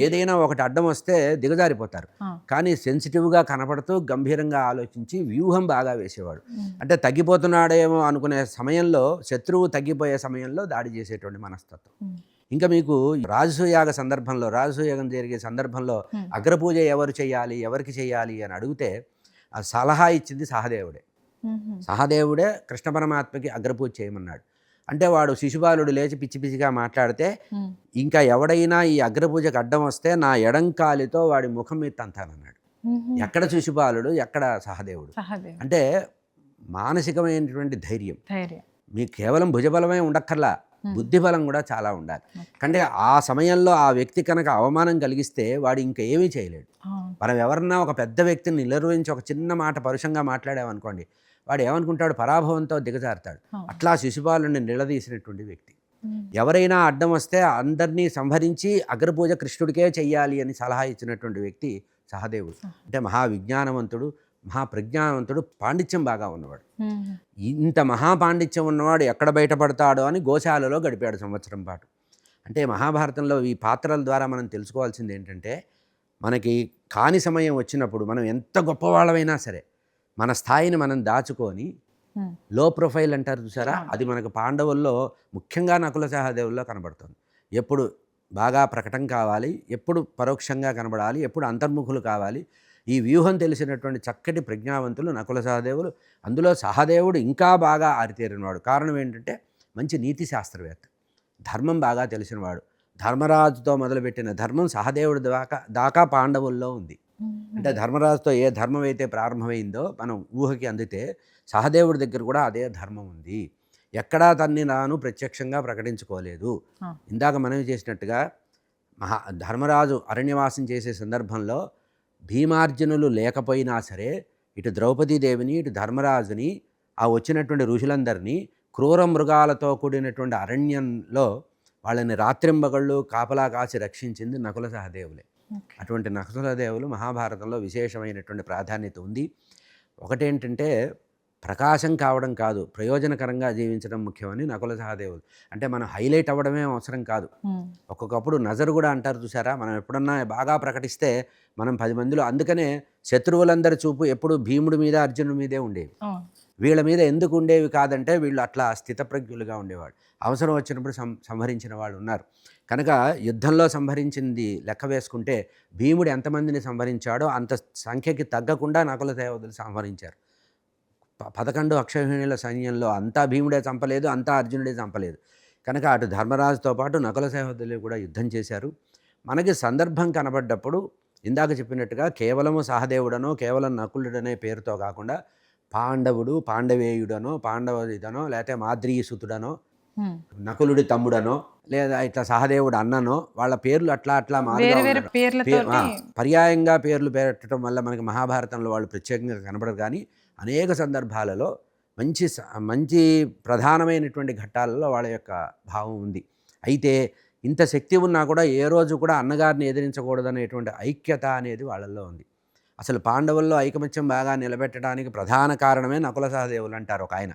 ఏదైనా ఒకటి అడ్డం వస్తే దిగజారిపోతారు. కానీ సెన్సిటివ్గా కనపడుతూ గంభీరంగా ఆలోచించి వ్యూహం బాగా వేసేవాడు. అంటే తగ్గిపోతున్నాడేమో అనుకునే సమయంలో, శత్రువు తగ్గిపోయే సమయంలో దాడి చేసేటువంటి మనస్తత్వం. ఇంకా మీకు రాజసూయాగం జరిగే సందర్భంలో అగ్రపూజ ఎవరు చేయాలి, ఎవరికి చేయాలి అని అడిగితే ఆ సలహా ఇచ్చింది సహదేవుడే కృష్ణ పరమాత్మకి అగ్రపూజ చేయమన్నాడు. అంటే వాడు శిశుపాలుడు లేచి పిచ్చి పిచ్చిగా మాట్లాడితే, ఇంకా ఎవడైనా ఈ అగ్రపూజకు అడ్డం వస్తే నా ఎడంకాలితో వాడి ముఖం మీద తంతానన్నాడు. ఎక్కడ శిశుపాలుడు, ఎక్కడ సహదేవుడు. అంటే మానసికమైనటువంటి ధైర్యం. మీకు కేవలం భుజబలమే ఉండక్కర్లా, బుద్ధిబలం కూడా చాలా ఉండాలి. అంటే ఆ సమయంలో ఆ వ్యక్తి కనుక అవమానం కలిగిస్తే వాడు ఇంకా ఏమీ చేయలేడు. మనం ఎవరన్నా ఒక పెద్ద వ్యక్తిని నిర్వహించి ఒక చిన్న మాట పరుషంగా మాట్లాడామనుకోండి, వాడు ఏమనుకుంటాడు, పరాభవంతో దిగజారుతాడు. అట్లా శిశుపాలుని నిలదీసినటువంటి వ్యక్తి. ఎవరైనా అడ్డం వస్తే అందరినీ సంహరించి అగ్రపూజ కృష్ణుడికే చెయ్యాలి అని సలహా ఇచ్చినటువంటి వ్యక్తి సహదేవుడు. అంటే మహావిజ్ఞానవంతుడు, మహాప్రజ్ఞానవంతుడు, పాండిత్యం బాగా ఉన్నవాడు. ఇంత మహాపాండిత్యం ఉన్నవాడు ఎక్కడ బయటపడతాడో అని గోశాలలో గడిపాడు సంవత్సరం పాటు. అంటే మహాభారతంలో ఈ పాత్రల ద్వారా మనం తెలుసుకోవాల్సింది ఏంటంటే, మనకి కాని సమయం వచ్చినప్పుడు మనం ఎంత గొప్పవాళ్ళమైనా సరే మన స్థాయిని మనం దాచుకొని, లో ప్రొఫైల్ అంటారు చూసారా, అది మనకు పాండవుల్లో ముఖ్యంగా నకుల సహదేవుల్లో కనబడుతుంది. ఎప్పుడు బాగా ప్రకటన కావాలి, ఎప్పుడు పరోక్షంగా కనబడాలి, ఎప్పుడు అంతర్ముఖులు కావాలి. ఈ వ్యూహం తెలిసినటువంటి చక్కటి ప్రజ్ఞావంతులు నకుల సహదేవులు. అందులో సహదేవుడు ఇంకా బాగా ఆరితేరినవాడు. కారణం ఏంటంటే మంచి నీతి శాస్త్రవేత్త, ధర్మం బాగా తెలిసినవాడు. ధర్మరాజుతో మొదలుపెట్టిన ధర్మం సహదేవుడి దాకా పాండవుల్లో ఉంది. అంటే ధర్మరాజుతో ఏ ధర్మం అయితే ప్రారంభమైందో మనం ఊహకి అందితే, సహదేవుడి దగ్గర కూడా అదే ధర్మం ఉంది. ఎక్కడా నాను ప్రత్యక్షంగా ప్రకటించుకోలేదు. ఇందాక మనవి చేసినట్టుగా ధర్మరాజు అరణ్యవాసం చేసే సందర్భంలో భీమార్జునులు లేకపోయినా సరే, ఇటు ద్రౌపదీదేవిని, ఇటు ధర్మరాజుని, ఆ వచ్చినటువంటి ఋషులందరినీ క్రూర మృగాలతో కూడినటువంటి అరణ్యంలో వాళ్ళని రాత్రింబగళ్ళు కాపలా కాసి రక్షించింది నకుల సహదేవులే. అటువంటి నకుల సహదేవులు మహాభారతంలో విశేషమైనటువంటి ప్రాధాన్యత ఉంది. ఒకటేంటంటే ప్రకాశం కావడం కాదు, ప్రయోజనకరంగా జీవించడం ముఖ్యమని నకుల సహదేవులు. అంటే మనం హైలైట్ అవ్వడమే అవసరం కాదు. ఒక్కొక్కప్పుడు నజరు కూడా అంటారు చూసారా, మనం ఎప్పుడన్నా బాగా ప్రకటిస్తే మనం 10 మందిలో, అందుకనే శత్రువులందరి చూపు ఎప్పుడు భీముడి మీద, అర్జునుడి మీదే ఉండేవి. వీళ్ళ మీద ఎందుకు ఉండేవి కాదంటే, వీళ్ళు అట్లా స్థితప్రజ్ఞులుగా ఉండేవాళ్ళు. అవసరం వచ్చినప్పుడు సంహరించిన వాళ్ళు ఉన్నారు. కనుక యుద్ధంలో సంహరించింది లెక్క వేసుకుంటే భీముడు ఎంతమందిని సంహరించాడో అంత సంఖ్యకి తగ్గకుండా నకుల సహదేవులు సంహరించారు. 11 అక్షౌహిణీల సైన్యంలో అంతా భీముడే చంపలేదు, అంతా అర్జునుడే చంపలేదు. కనుక అటు ధర్మరాజుతో పాటు నకుల సహదేవులు కూడా యుద్ధం చేశారు. మనకి సందర్భం కనబడ్డప్పుడు ఇందాక చెప్పినట్టుగా కేవలము సహదేవుడనో, కేవలం నకులుడనే పేరుతో కాకుండా పాండవుడు, పాండవేయుడనో, పాండవుడిదనో, లేకపోతే మాద్రీసుతుడనో, నకులుడి తమ్ముడనో లేదా ఇట్లా సహదేవుడు అన్ననో వాళ్ళ పేర్లు అట్లా అట్లా మారుగా వేరే వేరే ఉండడం. పేర్లతో పర్యాయంగా పేర్లు పెట్టడం వల్ల మనకి మహాభారతంలో వాళ్ళు ప్రత్యేకంగా కనబడరు. కానీ అనేక సందర్భాలలో మంచి ప్రధానమైనటువంటి ఘట్టాలలో వాళ్ళ యొక్క భావం ఉంది. అయితే ఇంత శక్తి ఉన్నా కూడా ఏ రోజు కూడా అన్నగారిని ఎదిరించకూడదనేటువంటి ఐక్యత అనేది వాళ్ళల్లో ఉంది. అసలు పాండవుల్లో ఐకమత్యం బాగా నిలబెట్టడానికి ప్రధాన కారణమే నకుల సహదేవులు అంటారు ఒక ఆయన.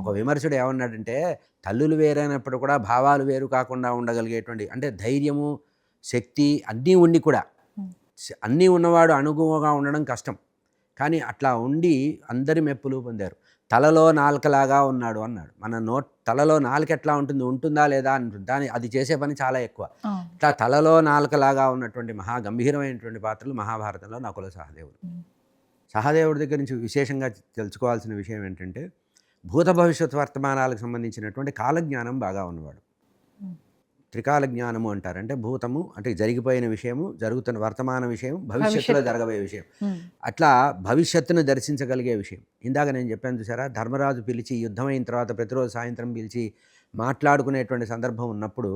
ఒక విమర్శుడు ఏమన్నాడంటే, తల్లులు వేరైనప్పుడు కూడా భావాలు వేరు కాకుండా ఉండగలిగేటువంటి, అంటే ధైర్యము, శక్తి అన్నీ ఉండి కూడా అన్నీ ఉన్నవాడు అణుగుగా ఉండడం కష్టం. కానీ అట్లా ఉండి అందరి మెప్పులు పొందారు. తలలో నాలుకలాగా ఉన్నాడు అన్నాడు. మన తలలో నాలుక ఎట్లా ఉంటుందా లేదా అని అది చేసే పని చాలా ఎక్కువ. ఇట్లా తలలో నాలుకలాగా ఉన్నటువంటి గంభీరమైనటువంటి పాత్రలు మహాభారతంలో నకుల సహదేవుడు. సహదేవుడి దగ్గర నుంచి విశేషంగా తెలుసుకోవాల్సిన విషయం ఏంటంటే, భూత భవిష్యత్ వర్తమానాలకు సంబంధించినటువంటి కాలజ్ఞానం బాగా ఉన్నవాడు. త్రికాల జ్ఞానము అంటారు. అంటే భూతము అంటే జరిగిపోయిన విషయము, జరుగుతున్న వర్తమాన విషయం, భవిష్యత్తులో జరగబోయే విషయం. అట్లా భవిష్యత్తును దర్శించగలిగే విషయం. ఇందాక నేను చెప్పాను చూసారా, ధర్మరాజు పిలిచి యుద్ధం అయిన తర్వాత ప్రతిరోజు సాయంత్రం పిలిచి మాట్లాడుకునేటువంటి సందర్భం ఉన్నప్పుడు,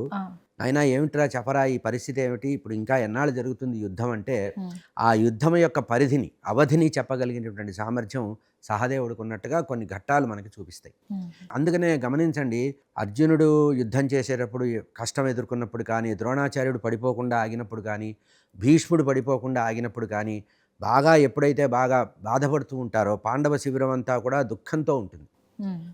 అయినా ఏమిట్రా చెప్పరా, ఈ పరిస్థితి ఏమిటి, ఇప్పుడు ఇంకా ఎన్నాళ్ళు జరుగుతుంది యుద్ధం అంటే, ఆ యుద్ధం యొక్క పరిధిని, అవధిని చెప్పగలిగినటువంటి సామర్థ్యం సహదేవుడికి ఉన్నట్టుగా కొన్ని ఘట్టాలు మనకి చూపిస్తాయి. అందుకనే గమనించండి, అర్జునుడు యుద్ధం చేసేటప్పుడు కష్టం ఎదుర్కొన్నప్పుడు కానీ, ద్రోణాచార్యుడు పడిపోకుండా ఆగినప్పుడు కానీ, భీష్ముడు పడిపోకుండా ఆగినప్పుడు కానీ, ఎప్పుడైతే బాగా బాధపడుతూ ఉంటారో పాండవ శిబిరం అంతా కూడా దుఃఖంతో ఉంటుంది.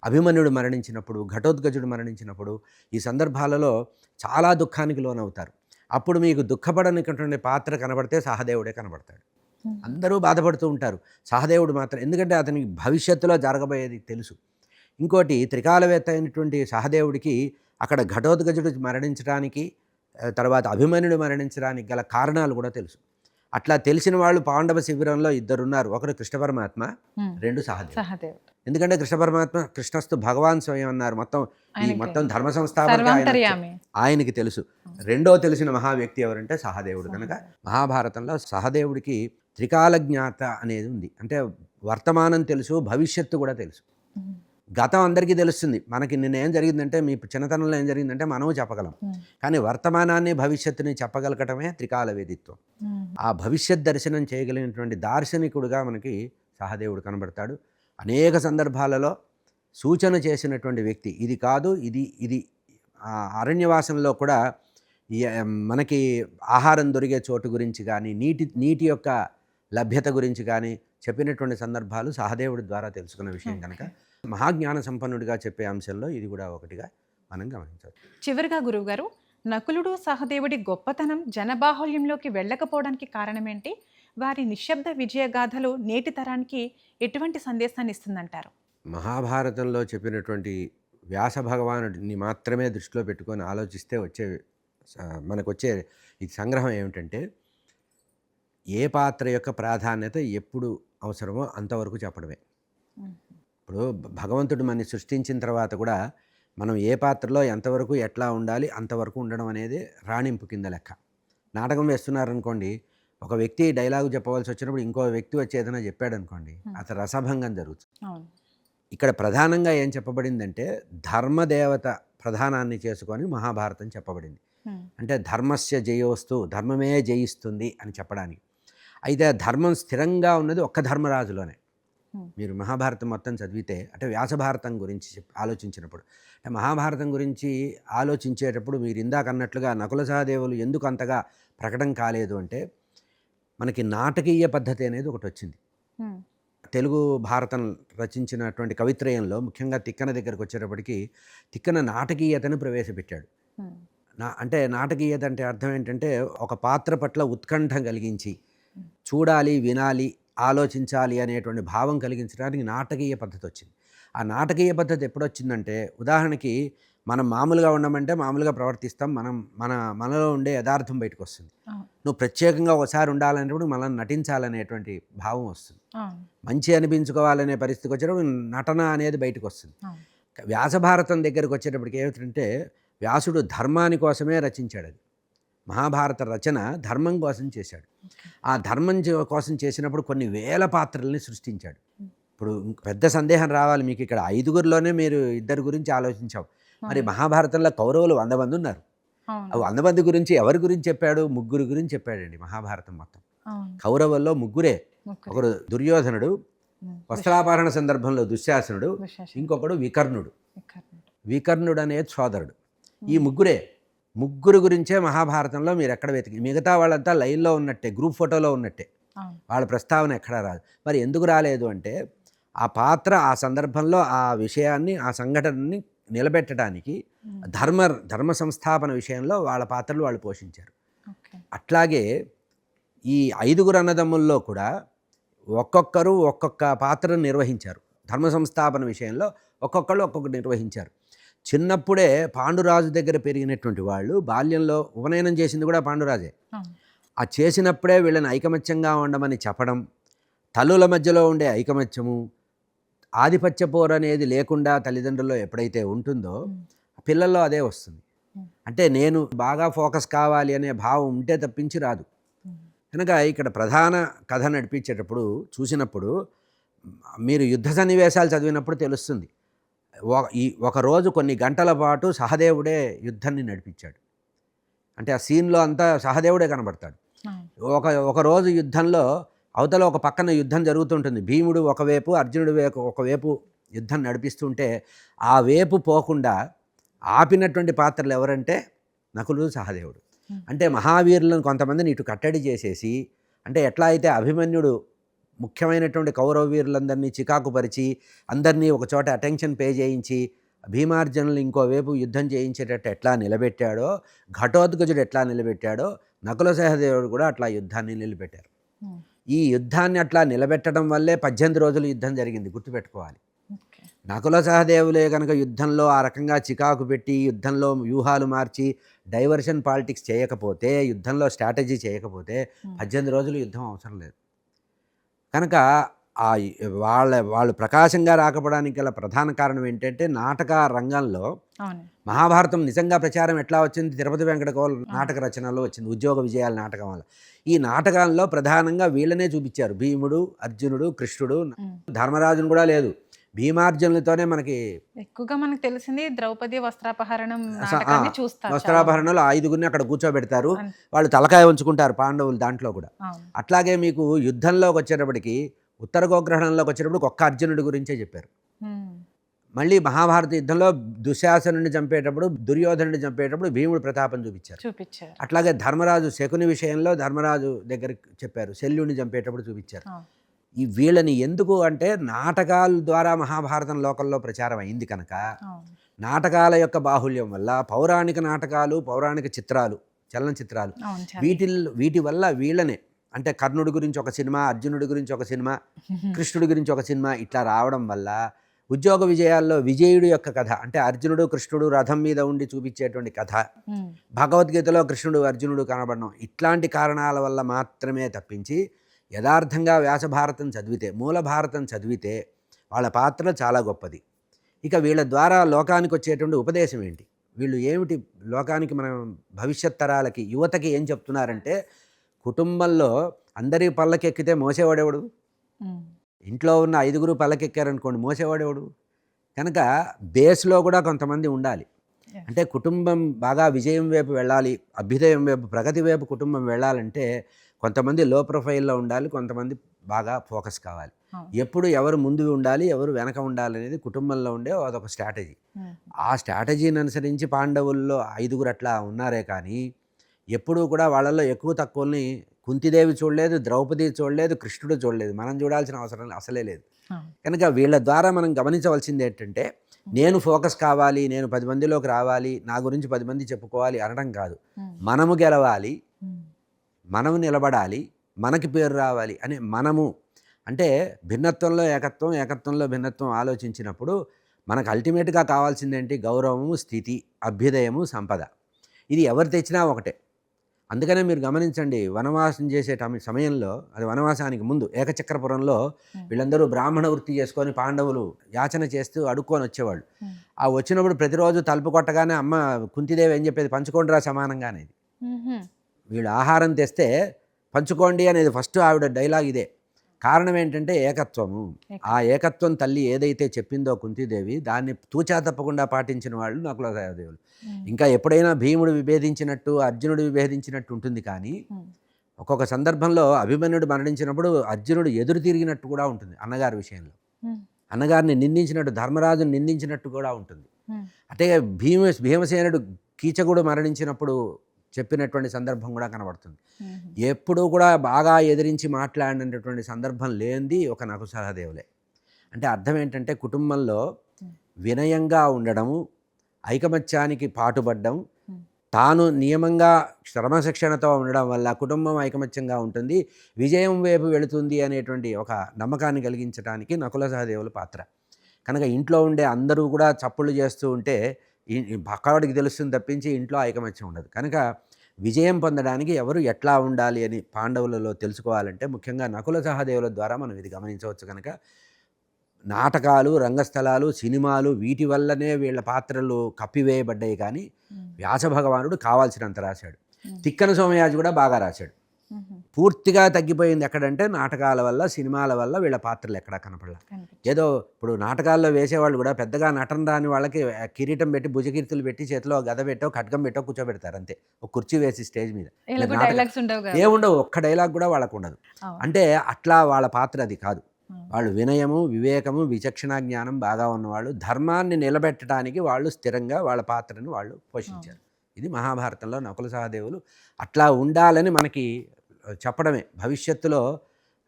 అభిమన్యుడు మరణించినప్పుడు, ఘటోత్కచుడు మరణించినప్పుడు, ఈ సందర్భాలలో చాలా దుఃఖానికి లోనవుతారు. అప్పుడు మీకు దుఃఖపడనిటువంటి పాత్ర కనబడితే సహదేవుడే కనబడతాడు. అందరూ బాధపడుతూ ఉంటారు, సహదేవుడు మాత్రం, ఎందుకంటే అతనికి భవిష్యత్తులో జరగబోయేది తెలుసు. ఇంకోటి, త్రికాలవేత్త అయినటువంటి సహదేవుడికి అక్కడ ఘటోత్కచుడు మరణించడానికి, తర్వాత అభిమన్యుడు మరణించడానికి గల కారణాలు కూడా తెలుసు. అట్లా తెలిసిన వాళ్ళు పాండవ శిబిరంలో ఇద్దరున్నారు. ఒకరు కృష్ణ పరమాత్మ, రెండు సహదేవుడు. ఎందుకంటే కృష్ణ పరమాత్మ కృష్ణస్తు భగవాన్ స్వయం అన్నారు. మొత్తం ధర్మ సంస్థాపన ఆయనకి తెలుసు. రెండో తెలిసిన మహా వ్యక్తి ఎవరంటే సహదేవుడు. కనుక మహాభారతంలో సహదేవుడికి త్రికాల జ్ఞాత అనేది ఉంది. అంటే వర్తమానం తెలుసు, భవిష్యత్తు కూడా తెలుసు. గతం అందరికీ తెలుస్తుంది. మనకి నిన్న ఏం జరిగిందంటే, మీ చిన్నతనంలో ఏం జరిగిందంటే మనము చెప్పగలం. కానీ వర్తమానాన్ని, భవిష్యత్తుని చెప్పగలగటమే త్రికాల వేదిత్వం. ఆ భవిష్యత్ దర్శనం చేయగలిగినటువంటి దార్శనికుడుగా మనకి సహదేవుడు కనబడతాడు. అనేక సందర్భాలలో సూచన చేసినటువంటి వ్యక్తి. ఇది కాదు, ఇది అరణ్యవాసంలో కూడా మనకి ఆహారం దొరికే చోటు గురించి కానీ, నీటి యొక్క లభ్యత గురించి కానీ చెప్పినటువంటి సందర్భాలు సహదేవుడి ద్వారా తెలుసుకున్న విషయం కనుక మహాజ్ఞాన సంపన్నుడిగా చెప్పే అంశంలో ఇది కూడా ఒకటిగా మనం గమనించవచ్చు. చివరిగా గురువుగారు, నకులుడు సహదేవుడి గొప్పతనం జనబాహుల్యంలోకి వెళ్ళకపోవడానికి కారణమేంటి? వారి నిశ్శబ్ద విజయగాథలు నేటి తరానికి ఎటువంటి సందేశాన్ని ఇస్తుందంటారు? మహాభారతంలో చెప్పినటువంటి వ్యాస భగవానుడిని మాత్రమే దృష్టిలో పెట్టుకొని ఆలోచిస్తే మనకొచ్చే ఈ సంగ్రహం ఏమిటంటే, ఏ పాత్ర యొక్క ప్రాధాన్యత ఎప్పుడు అవసరమో అంతవరకు చెప్పడమే. ఇప్పుడు భగవంతుడు మనని సృష్టించిన తర్వాత కూడా మనం ఏ పాత్రలో ఎంతవరకు ఎట్లా ఉండాలి అంతవరకు ఉండడం అనేది రాణింపు కింద లెక్క. నాటకం వేస్తున్నారనుకోండి, ఒక వ్యక్తి డైలాగు చెప్పవలసి వచ్చినప్పుడు ఇంకో వ్యక్తి వచ్చి ఏదైనా చెప్పాడు అనుకోండి, అతను రసభంగం జరుగుతుంది. ఇక్కడ ప్రధానంగా ఏం చెప్పబడిందంటే, ధర్మదేవత ప్రధానాన్ని చేసుకొని మహాభారతం చెప్పబడింది. అంటే ధర్మస్య జయోస్తు, ధర్మమే జయిస్తుంది అని చెప్పడానికి. అయితే ధర్మం స్థిరంగా ఉన్నది ఒక్క ధర్మరాజులోనే. మీరు మహాభారతం మొత్తం చదివితే, అంటే వ్యాసభారతం గురించి ఆలోచించినప్పుడు, అంటే మహాభారతం గురించి ఆలోచించేటప్పుడు మీరు ఇందాక అన్నట్లుగా నకుల సహదేవులు ఎందుకు అంతగా ప్రకటన కాలేదు అంటే, మనకి నాటకీయ పద్ధతి అనేది ఒకటి వచ్చింది. తెలుగు భారతం రచించినటువంటి కవిత్రయంలో ముఖ్యంగా తిక్కన దగ్గరకు వచ్చేటప్పటికి తిక్కన నాటకీయతను ప్రవేశపెట్టాడు. అంటే నాటకీయత అంటే అర్థం ఏంటంటే, ఒక పాత్ర పట్ల ఉత్కంఠ కలిగించి చూడాలి, వినాలి, ఆలోచించాలి అనేటువంటి భావం కలిగించడానికి నాటకీయ పద్ధతి వచ్చింది. ఆ నాటకీయ పద్ధతి ఎప్పుడొచ్చిందంటే, ఉదాహరణకి మనం మామూలుగా ఉండమంటే మామూలుగా ప్రవర్తిస్తాం, మనలో ఉండే యథార్థం బయటకు వస్తుంది. నువ్వు ప్రత్యేకంగా ఒకసారి ఉండాలనేటప్పుడు మనం నటించాలనేటువంటి భావం వస్తుంది. మంచి అనిపించుకోవాలనే పరిస్థితికి వచ్చేటప్పుడు నటన అనేది బయటకు వస్తుంది. వ్యాసభారతం దగ్గరకు వచ్చేటప్పటికి ఏమిటంటే, వ్యాసుడు ధర్మాని కోసమే రచించాడు. అది మహాభారత రచన ధర్మం కోసం చేశాడు. ఆ ధర్మం కోసం చేసినప్పుడు కొన్ని వేల పాత్రల్ని సృష్టించాడు. ఇప్పుడు పెద్ద సందేహం రావాలి మీకు, ఇక్కడ 5గురిలోనే మీరు 2 గురించి ఆలోచించావు, మరి మహాభారతంలో కౌరవులు 100 మంది ఉన్నారు. ఆ అవును. 100 మంది గురించి ఎవరి గురించి చెప్పాడు? ముగ్గురు గురించి చెప్పాడండి మహాభారతం మొత్తం. అవును. కౌరవుల్లో ముగ్గురే. ముగ్గురే. ఒకడు దుర్యోధనుడు, వస్త్రాపహరణ సందర్భంలో దుశ్శాసనుడు, దుశ్శాసనుడు. ఇంకొకడు వికర్ణుడు. వికర్ణుడు. వికర్ణుడు అనే సోదరుడు. ఈ ముగ్గురే. ముగ్గురు గురించే మహాభారతంలో మీరు ఎక్కడ వెతికి మిగతా వాళ్ళంతా లైన్లో ఉన్నట్టే, గ్రూప్ ఫోటోలో ఉన్నట్టే. అవును. వాళ్ళ ప్రస్తావన ఎక్కడా రాదు. మరి ఎందుకు రాలేదు అంటే ఆ పాత్ర ఆ సందర్భంలో ఆ విషయాన్ని ఆ సంఘటనని నిలబెట్టడానికి ధర్మ సంస్థాపన విషయంలో వాళ్ళ పాత్రలు వాళ్ళు పోషించారు. ఓకే. అట్లాగే ఈ 5గురు అన్నదమ్ముల్లో కూడా ఒక్కొక్కరు ఒక్కొక్క పాత్రను నిర్వహించారు. ధర్మ సంస్థాపన విషయంలో ఒక్కొక్కళ్ళు ఒక్కొక్కటి నిర్వహించారు. చిన్నప్పుడే పాండురాజు దగ్గర పెరిగినటువంటి వాళ్ళు బాల్యంలో ఉపనయనం చేసింది కూడా పాండురాజే. అవును. ఆ చేసినప్పుడే వీళ్ళని ఐకమత్యంగా ఉండమని చెప్పడం, తల్లుల మధ్యలో ఉండే ఐకమత్యము, ఆధిపత్య పోరు అనేది లేకుండా తల్లిదండ్రుల్లో ఎప్పుడైతే ఉంటుందో పిల్లల్లో అదే వస్తుంది. అంటే నేను బాగా ఫోకస్ కావాలి అనే భావం ఉంటే తప్పించి రాదు. కనుక ఇక్కడ ప్రధాన కథ నడిపించేటప్పుడు చూసినప్పుడు మీరు యుద్ధ సన్నివేశాలు చదివినప్పుడు తెలుస్తుంది. ఒకరోజు కొన్ని గంటల పాటు సహదేవుడే యుద్ధాన్ని నడిపించాడు. అంటే ఆ సీన్లో అంతా సహదేవుడే కనబడతాడు. ఒక రోజు యుద్ధంలో అవతల ఒక పక్కన యుద్ధం జరుగుతుంటుంది. భీముడు ఒకవైపు, అర్జునుడు ఒకవైపు యుద్ధం నడిపిస్తుంటే ఆ వైపు పోకుండా ఆపినటువంటి పాత్రలు ఎవరంటే నకులుడు, సహదేవుడు. అంటే మహావీరులను కొంతమందిని ఇటు కట్టడి చేసేసి, అంటే ఎట్లా అయితే అభిమన్యుడు ముఖ్యమైనటువంటి కౌరవ వీరులందరినీ చికాకుపరిచి అందరినీ ఒక చోట అటెన్షన్ పే చేయించి భీమార్జునులు ఇంకోవైపు యుద్ధం చేయించేటట్టు ఎట్లా నిలబెట్టాడో, ఘటోత్కచుడు ఎట్లా నిలబెట్టాడో, నకుల సహదేవుడు కూడా అట్లా యుద్ధాన్ని నిలబెట్టారు. ఈ యుద్ధాన్ని అట్లా నిలబెట్టడం వల్లే 18 రోజులు యుద్ధం జరిగింది, గుర్తుపెట్టుకోవాలి. నకుల సహదేవులే కనుక యుద్ధంలో ఆ రకంగా చికాకు పెట్టి యుద్ధంలో వ్యూహాలు మార్చి డైవర్షన్ పాలిటిక్స్ చేయకపోతే, యుద్ధంలో స్ట్రాటజీ చేయకపోతే 18 రోజులు యుద్ధం అవసరం లేదు. కనుక ఆ వాళ్ళు ప్రకాశంగా రాకపోవడానికి గల ప్రధాన కారణం ఏంటంటే నాటక రంగంలో మహాభారతం నిజంగా ప్రచారం ఎట్లా వచ్చింది? తిరుపతి వెంకట కౌల నాటక రచనలో వచ్చింది, ఉద్యోగ విజయాల నాటకం వల్ల. ఈ నాటకాల్లో ప్రధానంగా వీళ్ళనే చూపించారు. భీముడు, అర్జునుడు, కృష్ణుడు, ధర్మరాజును కూడా లేదు. భీమార్జునులతోనే మనకి ఎక్కువగా మనకు తెలిసింది ద్రౌపది వస్త్రాపహరణం. వస్త్రాపహరణలో 5గురిని అక్కడ కూర్చోబెడతారు, వాళ్ళు తలకాయ ఉంచుకుంటారు పాండవులు దాంట్లో కూడా. అట్లాగే మీకు యుద్ధంలోకి వచ్చేటప్పటికి ఉత్తర గోగ్రహణంలోకి వచ్చేటప్పుడు ఒక్క అర్జునుడి గురించే చెప్పారు. మళ్ళీ మహాభారత యుద్ధంలో దుశ్శాసనుడిని చంపేటప్పుడు, దుర్యోధనుడిని చంపేటప్పుడు భీముడు ప్రతాపం చూపించారు. అట్లాగే ధర్మరాజు శకుని విషయంలో ధర్మరాజు దగ్గర చెప్పారు, శల్యుడిని చంపేటప్పుడు చూపించారు. ఈ వీళ్ళని ఎందుకు అంటే నాటకాల ద్వారా మహాభారతం లోకల్లో ప్రచారం అయింది కనుక, నాటకాల యొక్క బాహుళ్యం వల్ల పౌరాణిక నాటకాలు, పౌరాణిక చిత్రాలు, చలనచిత్రాలు వీటి వల్ల వీళ్ళనే, అంటే కర్ణుడి గురించి ఒక సినిమా, అర్జునుడి గురించి ఒక సినిమా, కృష్ణుడి గురించి ఒక సినిమా ఇట్లా రావడం వల్ల ఉద్యోగ విజయాల్లో విజయుడు యొక్క కథ, అంటే అర్జునుడు కృష్ణుడు రథం మీద ఉండి చూపించేటువంటి కథ, భగవద్గీతలో కృష్ణుడు అర్జునుడు కనబడడం, ఇట్లాంటి కారణాల వల్ల మాత్రమే తప్పించి యథార్థంగా వ్యాసభారతం చదివితే, మూల భారతం చదివితే వాళ్ళ పాత్ర చాలా గొప్పది. ఇక వీళ్ళ ద్వారా లోకానికి వచ్చేటువంటి ఉపదేశం ఏంటి? వీళ్ళు ఏమిటి లోకానికి, మనం భవిష్యత్ తరాలకి, యువతకి ఏం చెప్తున్నారంటే, కుటుంబంలో అందరి పల్లకెక్కితే మోసేవాడేవాడు? ఇంట్లో ఉన్న 5గురు పల్లకెక్కారనుకోండి, మోసేవాడేవాడు? కనుక బేస్లో కూడా కొంతమంది ఉండాలి. అంటే కుటుంబం బాగా విజయం వైపు వెళ్ళాలి, అభ్యుదయం వైపు, ప్రగతి వైపు కుటుంబం వెళ్ళాలంటే కొంతమంది లో ప్రొఫైల్లో ఉండాలి, కొంతమంది బాగా ఫోకస్ కావాలి. ఎప్పుడు ఎవరు ముందు ఉండాలి, ఎవరు వెనక ఉండాలి అనేది కుటుంబంలో ఉండే అదొక స్ట్రాటజీ. ఆ స్ట్రాటజీని అనుసరించి పాండవుల్లో 5గురు అట్లా ఉన్నారే కానీ ఎప్పుడూ కూడా వాళ్ళల్లో ఎక్కువ తక్కువని కుంతిదేవి చూడలేదు, ద్రౌపది చూడలేదు, కృష్ణుడు చూడలేదు. మనం చూడాల్సిన అవసరం అసలే లేదు. కనుక వీళ్ళ ద్వారా మనం గమనించవలసింది ఏంటంటే, నేను ఫోకస్ కావాలి, నేను 10 మందిలోకి రావాలి, నా గురించి 10 మంది చెప్పుకోవాలి అనడం కాదు. మనము గెలవాలి, మనము నిలబడాలి, మనకి పేరు రావాలి అని మనము, అంటే భిన్నత్వంలో ఏకత్వం, ఏకత్వంలో భిన్నత్వం ఆలోచించినప్పుడు మనకు అల్టిమేట్గా కావాల్సిందేంటి? గౌరవము, స్థితి, అభ్యుదయము, సంపద. ఇది ఎవరు తెచ్చినా ఒకటే. అందుకనే మీరు గమనించండి, వనవాసం చేసే సమయంలో, అది వనవాసానికి ముందు ఏకచక్రపురంలో వీళ్ళందరూ బ్రాహ్మణ వృత్తి చేసుకొని పాండవులు యాచన చేస్తూ అడుక్కొని వచ్చేవాళ్ళు. ఆ వచ్చినప్పుడు ప్రతిరోజు తలుపు కొట్టగానే అమ్మ కుంతిదేవి ఏం చెప్పేది? పంచుకోండిరా సమానంగా అనేది. వీళ్ళు ఆహారం తెస్తే పంచుకోండి అనేది ఫస్ట్ ఆవిడ డైలాగ్ ఇదే. కారణం ఏంటంటే ఏకత్వము. ఆ ఏకత్వం తల్లి ఏదైతే చెప్పిందో కుంతీదేవి దాన్ని తూచా తప్పకుండా పాటించిన వాళ్ళు నకుల సహదేవులు. ఇంకా ఎప్పుడైనా భీముడు విభేదించినట్టు అర్జునుడు విభేదించినట్టు ఉంటుంది కానీ ఒక్కొక్క సందర్భంలో అభిమన్యుడు మరణించినప్పుడు అర్జునుడు ఎదురు తిరిగినట్టు కూడా ఉంటుంది అన్నగారి విషయంలో. అన్నగారిని నిందించినట్టు, ధర్మరాజుని నిందించినట్టు కూడా ఉంటుంది. అంటే భీమసేనుడు కీచకుడు మరణించినప్పుడు చెప్పినటువంటి సందర్భం కూడా కనబడుతుంది. ఎప్పుడూ కూడా బాగా ఎదిరించి మాట్లాడినటువంటి సందర్భం లేనిది ఒక నకుల సహదేవులే. అంటే అర్థం ఏంటంటే కుటుంబంలో వినయంగా ఉండడము, ఐకమత్యానికి పాటుపడడం, తాను నియమంగా క్రమశిక్షణతో ఉండడం వల్ల కుటుంబం ఐకమత్యంగా ఉంటుంది, విజయం వైపు వెళుతుంది అనేటువంటి ఒక నమ్మకాన్ని కలిగించడానికి నకుల సహదేవుల పాత్ర. కనుక ఇంట్లో ఉండే అందరూ కూడా చప్పుళ్ళు చేస్తూ ఉంటే పక్కవాడికి తెలుస్తుంది తప్పించి ఇంట్లో ఐకమత్యం ఉండదు. కనుక విజయం పొందడానికి ఎవరు ఎట్లా ఉండాలి అని పాండవులలో తెలుసుకోవాలంటే ముఖ్యంగా నకుల సహదేవుల ద్వారా మనం ఇది గమనించవచ్చు. కనుక నాటకాలు, రంగస్థలాలు, సినిమాలు వీటి వల్లనే వీళ్ళ పాత్రలు కప్పివేయబడ్డాయి కానీ వ్యాస భగవానుడు కావాల్సినంత రాశాడు. తిక్కన సోమయాజు కూడా బాగా రాశాడు. పూర్తిగా తగ్గిపోయింది ఎక్కడంటే నాటకాల వల్ల, సినిమాల వల్ల వీళ్ళ పాత్రలు ఎక్కడా కనపడలా. ఏదో ఇప్పుడు నాటకాల్లో వేసేవాళ్ళు కూడా పెద్దగా నటన రాని వాళ్ళకి కిరీటం పెట్టి, భుజకీర్తులు పెట్టి, చేతిలో గద పెట్టో ఖడ్గం పెట్టో కూర్చోబెడతారు అంతే, ఒక కుర్చీ వేసి స్టేజ్ మీద. ఏముండవు, ఒక్క డైలాగ్ కూడా వాళ్ళకు ఉండదు. అంటే అట్లా వాళ్ళ పాత్ర అది కాదు. వాళ్ళు వినయము, వివేకము, విచక్షణ జ్ఞానం బాగా ఉన్నవాళ్ళు, ధర్మాన్ని నిలబెట్టడానికి వాళ్ళు స్థిరంగా వాళ్ళ పాత్రను వాళ్ళు పోషించారు. ఇది మహాభారతంలో నకుల సహదేవులు అట్లా ఉండాలని మనకి చెప్పడమే. భవిష్యత్తులో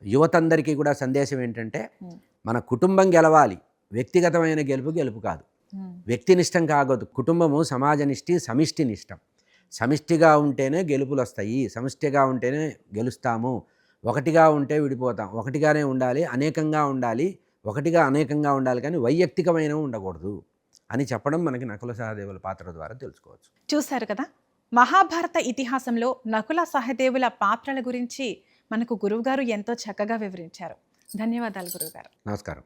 యువతందరికీ కూడా సందేశం ఏంటంటే మన కుటుంబం గెలవాలి, వ్యక్తిగతమైన గెలుపు కాదు, వ్యక్తినిష్టం కాగదు. కుటుంబము సమాజనిష్టి, సమిష్టినిష్టం. సమిష్టిగా ఉంటేనే గెలుపులు వస్తాయి, సమిష్టిగా ఉంటేనే గెలుస్తాము. ఒకటిగా ఉంటే విడిపోతాం. ఒకటిగానే ఉండాలి, అనేకంగా ఉండాలి, ఒకటిగా అనేకంగా ఉండాలి, కానీ వైయక్తికమైన ఉండకూడదు అని చెప్పడం మనకి నకుల సహదేవుల పాత్ర ద్వారా తెలుసుకోవచ్చు. చూశారు కదా, మహాభారత ఇతిహాసంలో నకుల సహదేవుల పాత్రల గురించి మనకు గురువుగారు ఎంతో చక్కగా వివరించారు. ధన్యవాదాలు గురువుగారు. నమస్కారం.